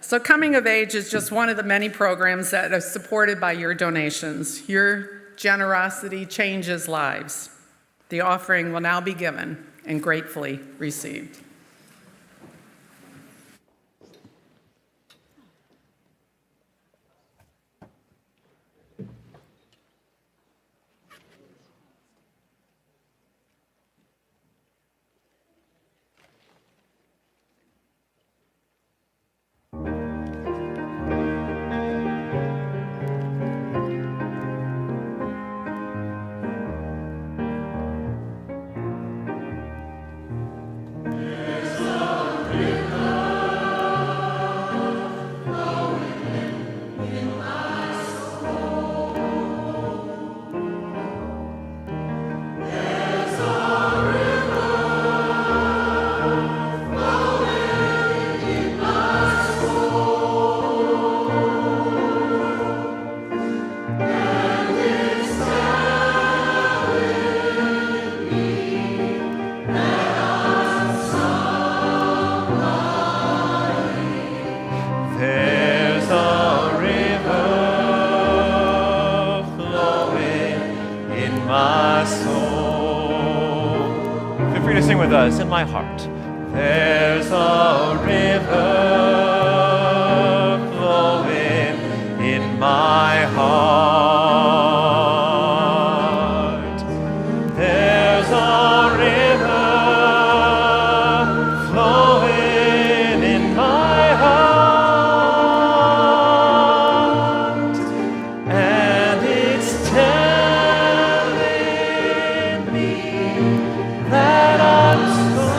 So Coming of Age is just one of the many programs that are supported by your donations. Your generosity changes lives. The offering will now be given and gratefully received. Sing with us, in my heart. There's a river flowing in my heart. There's a river flowing in my heart, and it's telling me that I'm so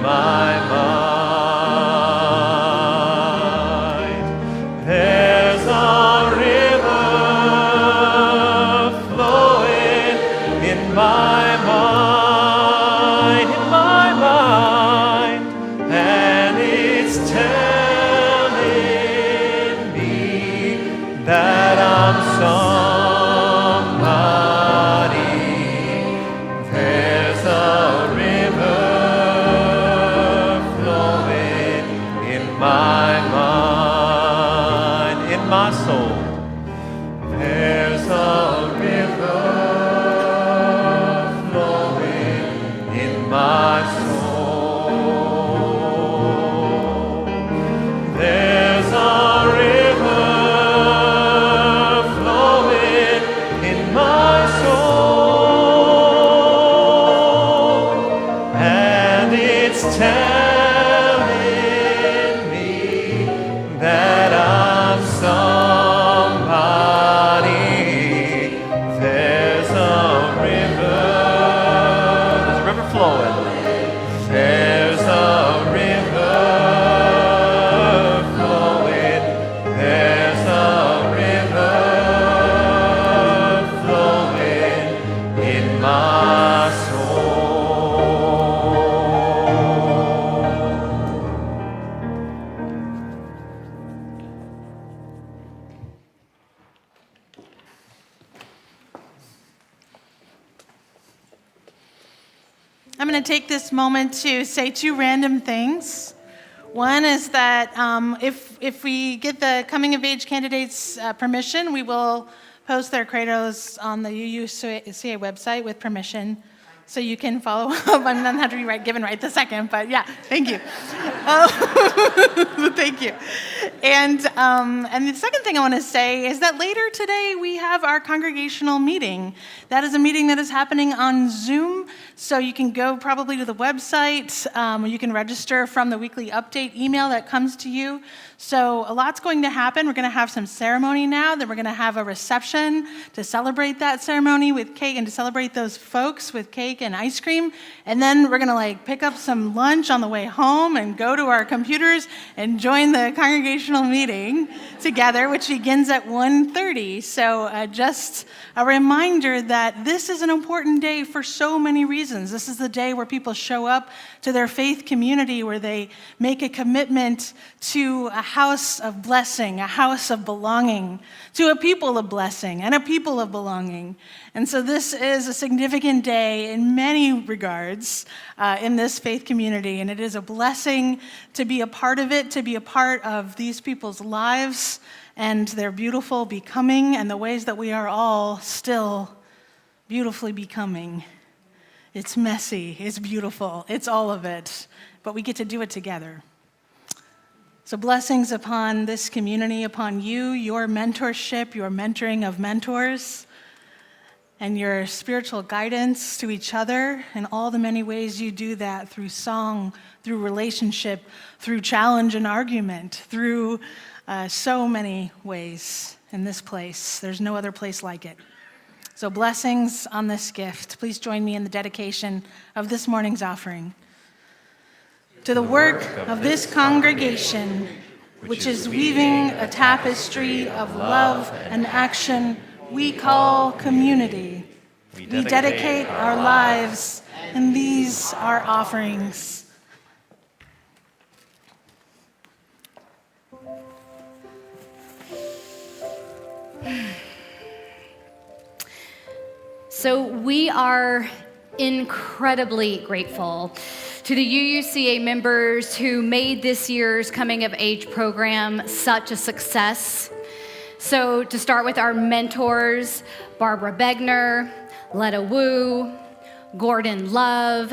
my mind. There's a river flowing in my mind, and it's telling me that I'm somebody. There's a river flowing in my mind, in my soul. There's a river flowing in my soul. There's a river flowing in my soul, and it's telling me that I'm somebody. There's a river flowing. There's a river flowing. There's a river flowing in my soul. I'm going to take this moment to say two random things. One is that if we get the coming of age candidates' permission, we will post their credos on the UUCA website with permission, so you can follow up. I'm not having to be given right this second, but yeah, thank you. Thank you. And the second thing I want to say is that later today we have our congregational meeting. That is a meeting that is happening on Zoom, so you can go probably to the website. You can register from the weekly update email that comes to you. So a lot's going to happen. We're going to have some ceremony now, then we're going to have a reception to celebrate that ceremony with cake and to celebrate those folks with cake and ice cream. And then we're going to pick up some lunch on the way home and go to our computers and join the congregational meeting together, which begins at 1:30. So just a reminder that this is an important day for so many reasons. This is the day where people show up to their faith community, where they make a commitment to a house of blessing, a house of belonging, to a people of blessing and a people of belonging. And so this is a significant day in many regards in this faith community, and it is a blessing to be a part of it, to be a part of these people's lives and their beautiful becoming and the ways that we are all still beautifully becoming. It's messy, it's beautiful, it's all of it, but we get to do it together. So blessings upon this community, upon you, your mentorship, your mentoring of mentors, and your spiritual guidance to each other, and all the many ways you do that through song, through relationship, through challenge and argument, through so many ways in this place. There's no other place like it. So blessings on this gift. Please join me in the dedication of this morning's offering. To the work of this congregation, which is weaving a tapestry of love and action we call community, we dedicate our lives, and these are offerings. So we are incredibly grateful to the UUCA members who made this year's Coming of Age program such a success. So to start with our mentors, Barbara Begner, Letta Wu, Gordon Love,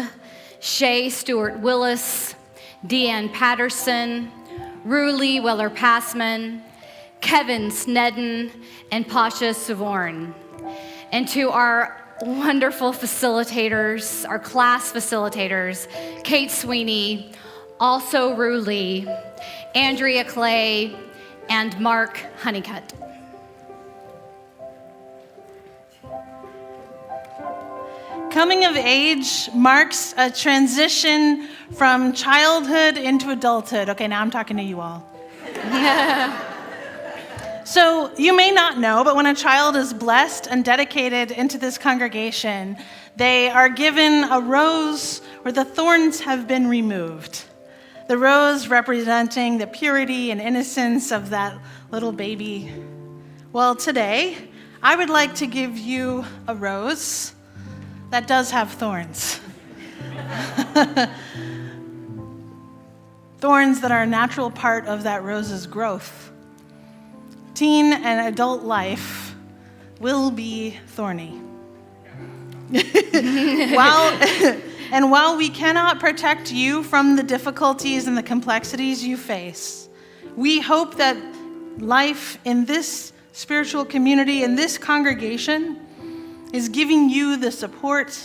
Shay Stewart Willis, Deanne Patterson, Rue Lee Weller-Passman, Kevin Snedden, and Pasha Savorn. And to our wonderful facilitators, our class facilitators, Kate Sweeney, also Rue Lee, Andrea Clay, and Mark coming of age marks a transition from childhood into adulthood. Okay, now I'm talking to you all. So you may not know, but when a child is blessed and dedicated into this congregation, they are given a rose where the thorns have been removed. The rose representing the purity and innocence of that little baby. Well, today, I would like to give you a rose that does have thorns. Thorns that are a natural part of that rose's growth. Teen and adult life will be thorny. While we cannot protect you from the difficulties and the complexities you face, we hope that life in this spiritual community, in this congregation, is giving you the support,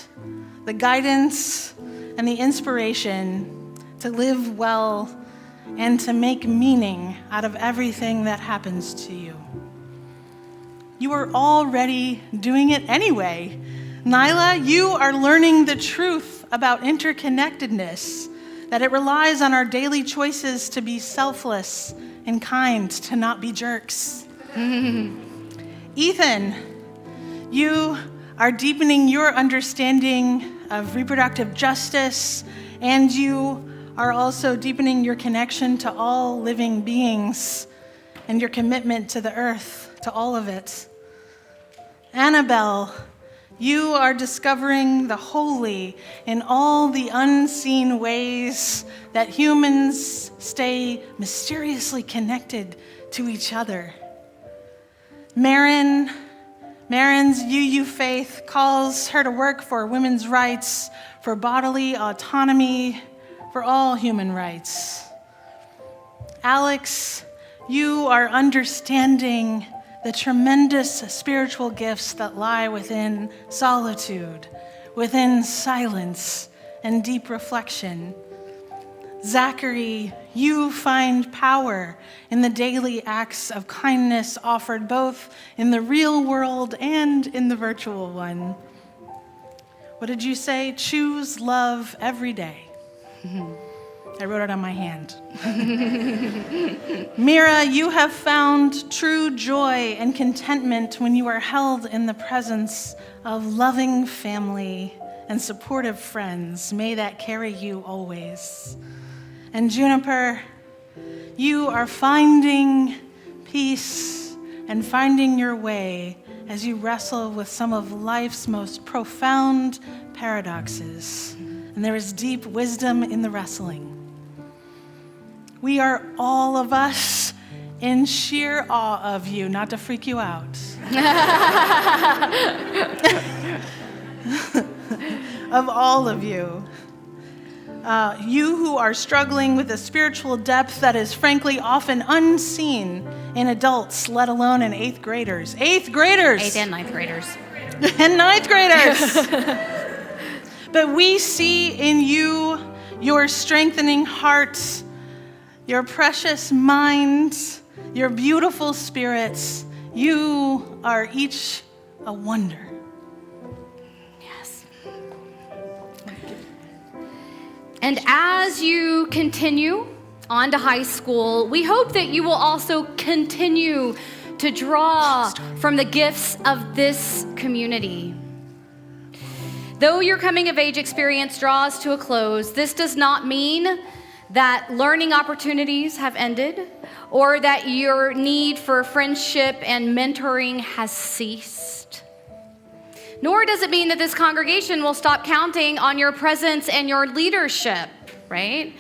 the guidance, and the inspiration to live well and to make meaning out of everything that happens to you. You are already doing it anyway. Nyla, you are learning the truth about interconnectedness, that it relies on our daily choices to be selfless and kind, to not be jerks. Ethan, you are deepening your understanding of reproductive justice, and you are also deepening your connection to all living beings and your commitment to the earth, to all of it. Annabelle, you are discovering the holy in all the unseen ways that humans stay mysteriously connected to each other. Marin's UU faith calls her to work for women's rights, for bodily autonomy, for all human rights. Alex, you are understanding the tremendous spiritual gifts that lie within solitude, within silence and deep reflection. Zachary, you find power in the daily acts of kindness offered both in the real world and in the virtual one. What did you say? Choose love every day. I wrote it on my hand. Mira, you have found true joy and contentment when you are held in the presence of loving family and supportive friends. May that carry you always. And Juniper, you are finding peace and finding your way as you wrestle with some of life's most profound paradoxes. And there is deep wisdom in the wrestling. We are all of us in sheer awe of you, not to freak you out. Of all of you. You who are struggling with a spiritual depth that is frankly often unseen in adults, let alone in 8th graders. 8th graders! 8th and 9th graders. And 9th graders! But we see in you your strengthening heart, your precious mind, your beautiful spirits. You are each a wonder. Yes. And as you continue on to high school, we hope that you will also continue to draw from the gifts of this community. Though your coming of age experience draws to a close, this does not mean that learning opportunities have ended or that your need for friendship and mentoring has ceased. Nor does it mean that this congregation will stop counting on your presence and your leadership, right?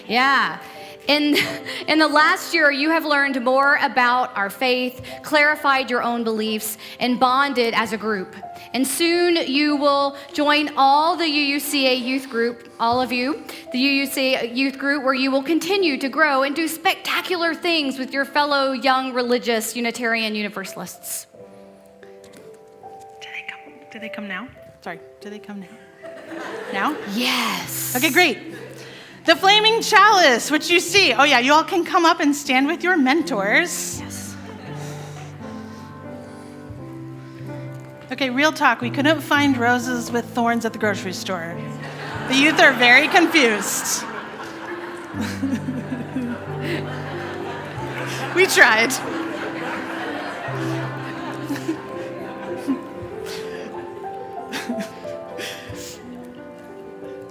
Yeah. In the last year, you have learned more about our faith, clarified your own beliefs, and bonded as a group. And soon you will join all the UUCA youth group, all of you, the UUCA youth group, where you will continue to grow and do spectacular things with your fellow young religious Unitarian Universalists. Do they come now? Sorry, do they come now? Now? Yes. Okay, great. The flaming chalice, which you see. Oh yeah, you all can come up and stand with your mentors. Yes. Okay, Okay, real talk. We couldn't find roses with thorns at the grocery store. The youth are very confused. We tried.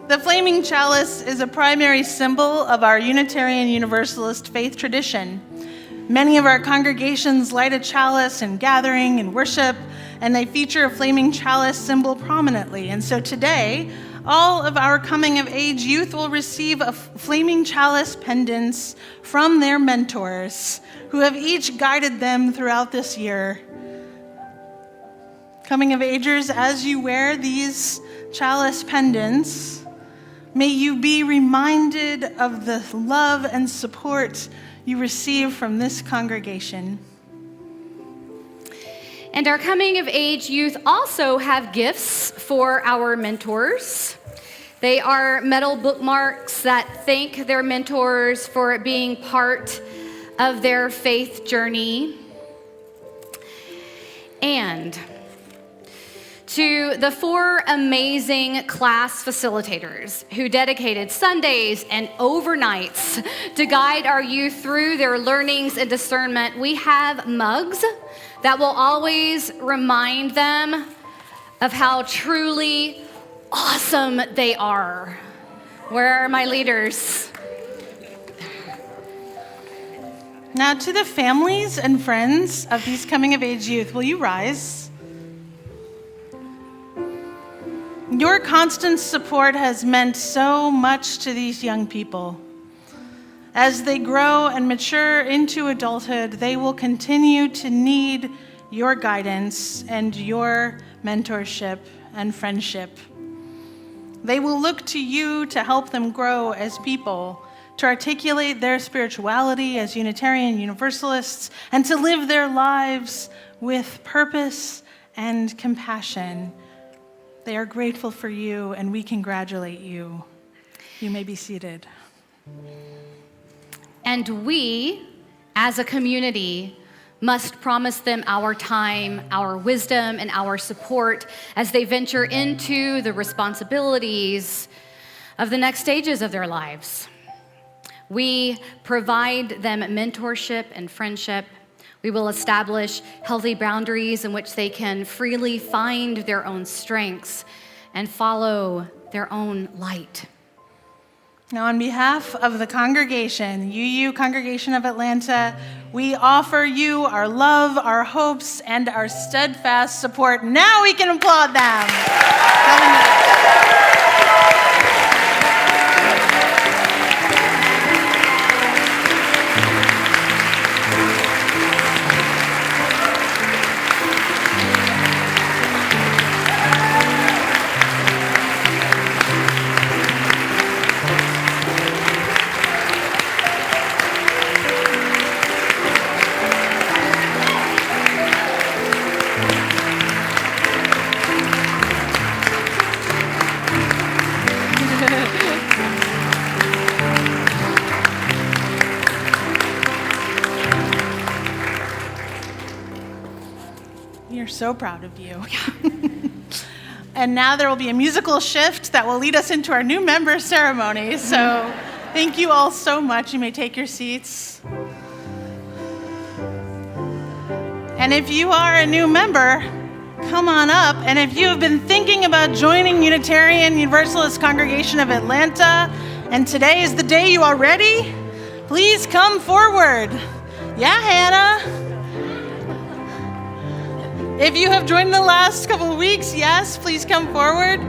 The flaming chalice is a primary symbol of our Unitarian Universalist faith tradition. Many of our congregations light a chalice in gathering and worship, and they feature a flaming chalice symbol prominently. And so today, all of our coming-of-age youth will receive a flaming chalice pendants from their mentors, who have each guided them throughout this year. Coming-of-agers, as you wear these chalice pendants, may you be reminded of the love and support you receive from this congregation. And our coming of age youth also have gifts for our mentors. They are metal bookmarks that thank their mentors for being part of their faith journey. And to the 4 amazing class facilitators who dedicated Sundays and overnights to guide our youth through their learnings and discernment, we have mugs that will always remind them of how truly awesome they are. Where are my leaders? Now, to the families and friends of these coming-of-age youth, will you rise? Your constant support has meant so much to these young people. As they grow and mature into adulthood, they will continue to need your guidance and your mentorship and friendship. They will look to you to help them grow as people, to articulate their spirituality as Unitarian Universalists, and to live their lives with purpose and compassion. They are grateful for you, and we congratulate you. You may be seated. And we, as a community, must promise them our time, our wisdom, and our support as they venture into the responsibilities of the next stages of their lives. We provide them mentorship and friendship. We will establish healthy boundaries in which they can freely find their own strengths and follow their own light. Now, on behalf of the congregation, UU Congregation of Atlanta, we offer you our love, our hopes, and our steadfast support. Now we can applaud them. We are so proud of you. And now there will be a musical shift that will lead us into our new member ceremony. So thank you all so much. You may take your seats. And if you are a new member, come on up. And if you have been thinking about joining Unitarian Universalist Congregation of Atlanta, and today is the day you are ready, please come forward. Yeah, Hannah. If you have joined the last couple of weeks, yes, please come forward.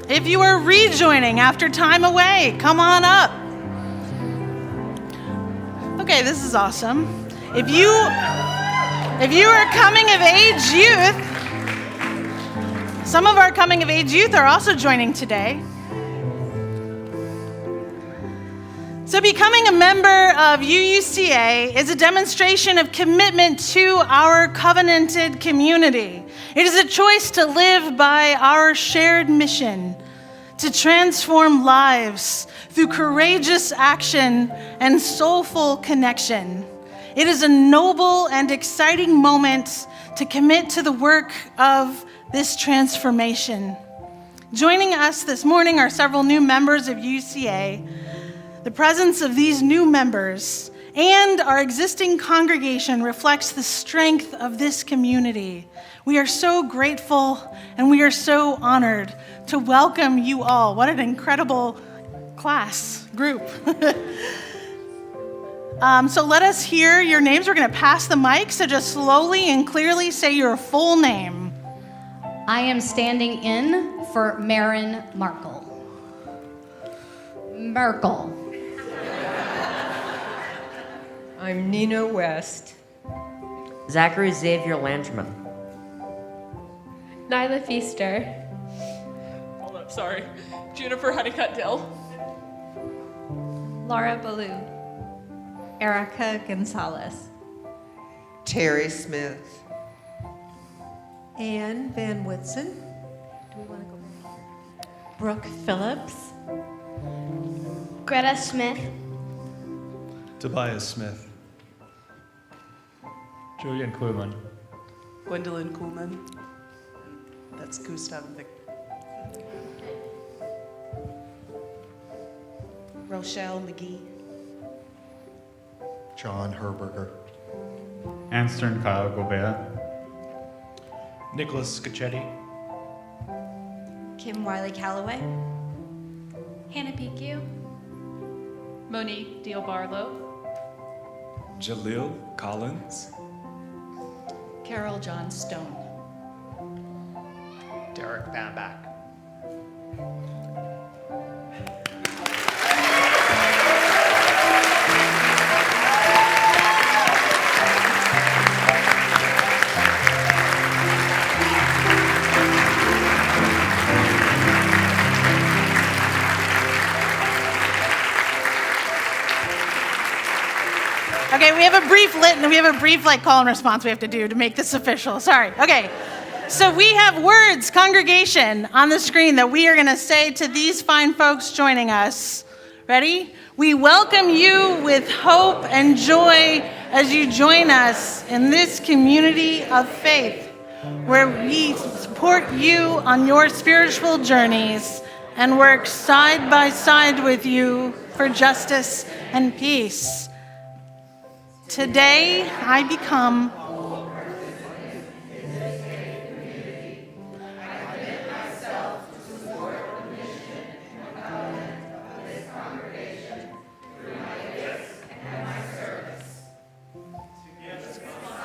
If you are rejoining after time away, come on up. Okay, this is awesome. If you are coming of age youth, some of our coming of age youth are also joining today. So becoming a member of UUCA is a demonstration of commitment to our covenanted community. It is a choice to live by our shared mission, to transform lives through courageous action and soulful connection. It is a noble and exciting moment to commit to the work of this transformation. Joining us this morning are several new members of UCA. The presence of these new members and our existing congregation reflects the strength of this community. We are so grateful and we are so honored to welcome you all. What an incredible group. So let us hear your names. We're going to pass the mic, so just slowly and clearly say your full name. I am standing in for Marin Merkel. I'm Nina West. Zachary Xavier Lanchman. Nyla Feaster. Hold up, sorry. Juniper Honeycutt Dill. Laura Ballou. Erica Gonzalez. Terry Smith. Ann Van Woodson. Do we want to go back? Brooke Phillips. Greta Smith. Tobias Smith. Julian Kluman. Gwendolyn Kuhlman. That's Gustav Vic. Rochelle McGee. John Herberger. Anston Kyle Gobert. Nicholas Scacchetti. Kim Wiley Calloway. Hannah Picu. Monique Deal Barlow. Jalil Collins. Carol John Stone. Derek Van Back. Okay, we have a brief call and response we have to do to make this official. Sorry. Okay. So we have words, congregation, on the screen that we are going to say to these fine folks joining us. Ready? We welcome you with hope and joy as you join us in this community of faith, where we support you on your spiritual journeys and work side by side with you for justice and peace. Today, I become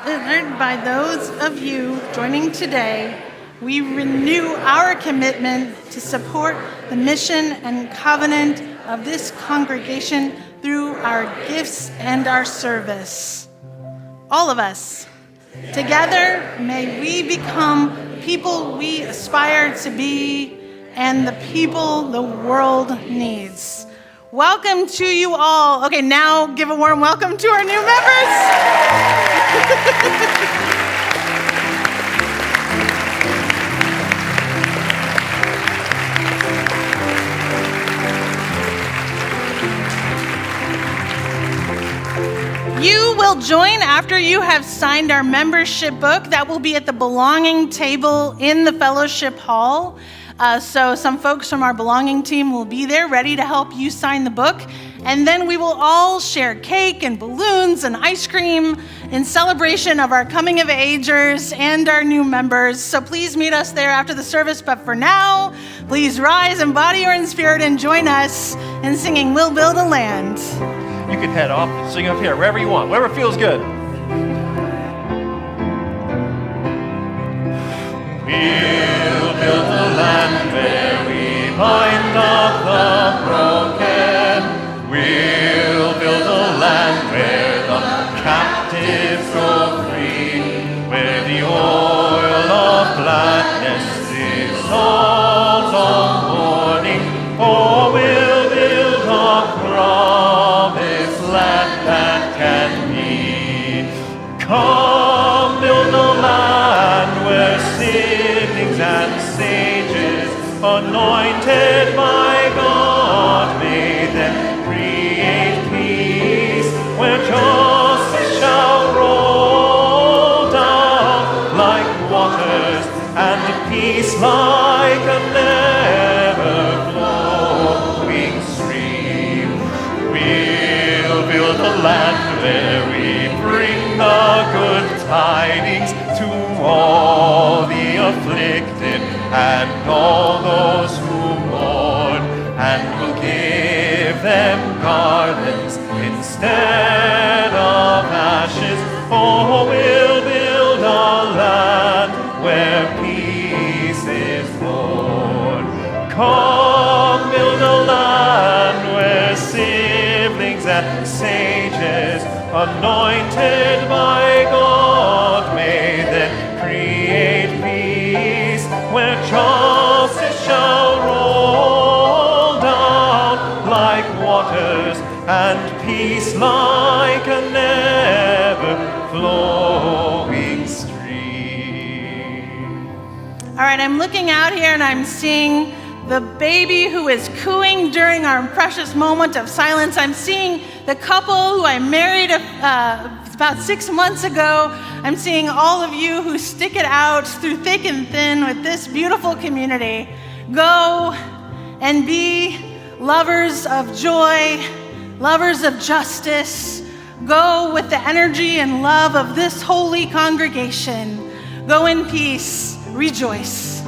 honored by those of you joining today. We renew our commitment to support the mission and covenant of this congregation through our gifts and our service. All of us, together, may we become people we aspire to be and the people the world needs. Welcome to you all. Okay, now give a warm welcome to our new members. You will join after you have signed our membership book that will be at the belonging table in the fellowship hall. So some folks from our belonging team will be there ready to help you sign the book. And then we will all share cake and balloons and ice cream in celebration of our coming of agers and our new members. So please meet us there after the service. But for now, please rise in body or in spirit and join us in singing We'll Build a Land. You can head off and sing up here, wherever you want, wherever feels good. We'll build a land where we bind up the broken. We'll build a land where the captives go free, where the oil of gladness dissolves on mourning. Oh, we'll build a promised land that can be. Come build a land where siblings and sages anointed by God, may them create peace, where justice shall roll down like waters, and peace like a never-flowing stream. We'll build a land where we bring the good tidings to all the afflicted and all those who mourn, and will give them garlands instead of ashes. Oh, we'll build a land where peace is born. Come, build a land where siblings and sages, anointed by God, may then create peace, where justice shall roll down like waters, and peace like a never-flowing stream. All right, I'm looking out here and I'm seeing the baby who is cooing during our precious moment of silence. I'm seeing the couple who I married about 6 months ago. I'm seeing all of you who stick it out through thick and thin with this beautiful community. Go and be lovers of joy, lovers of justice. Go with the energy and love of this holy congregation. Go in peace. Rejoice.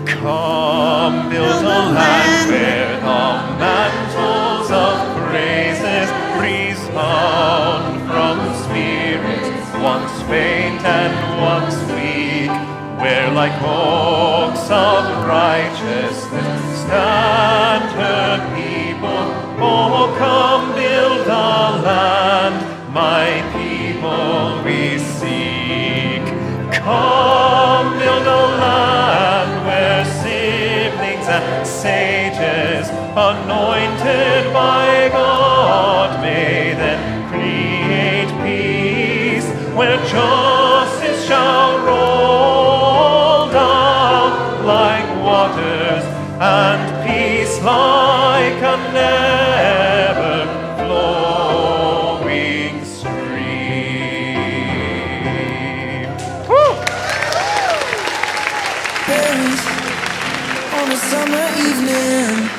Come, build a land where the mantles of praises resound from spirits once faint and once weak, where like oaks of righteousness stand her people. Oh, come, build the land, my people we seek. Come, build a land where siblings and sages, anointed by God, may then create peace, where justice shall roll down like waters, and peace like a never-flowing stream. Woo! On a summer evening,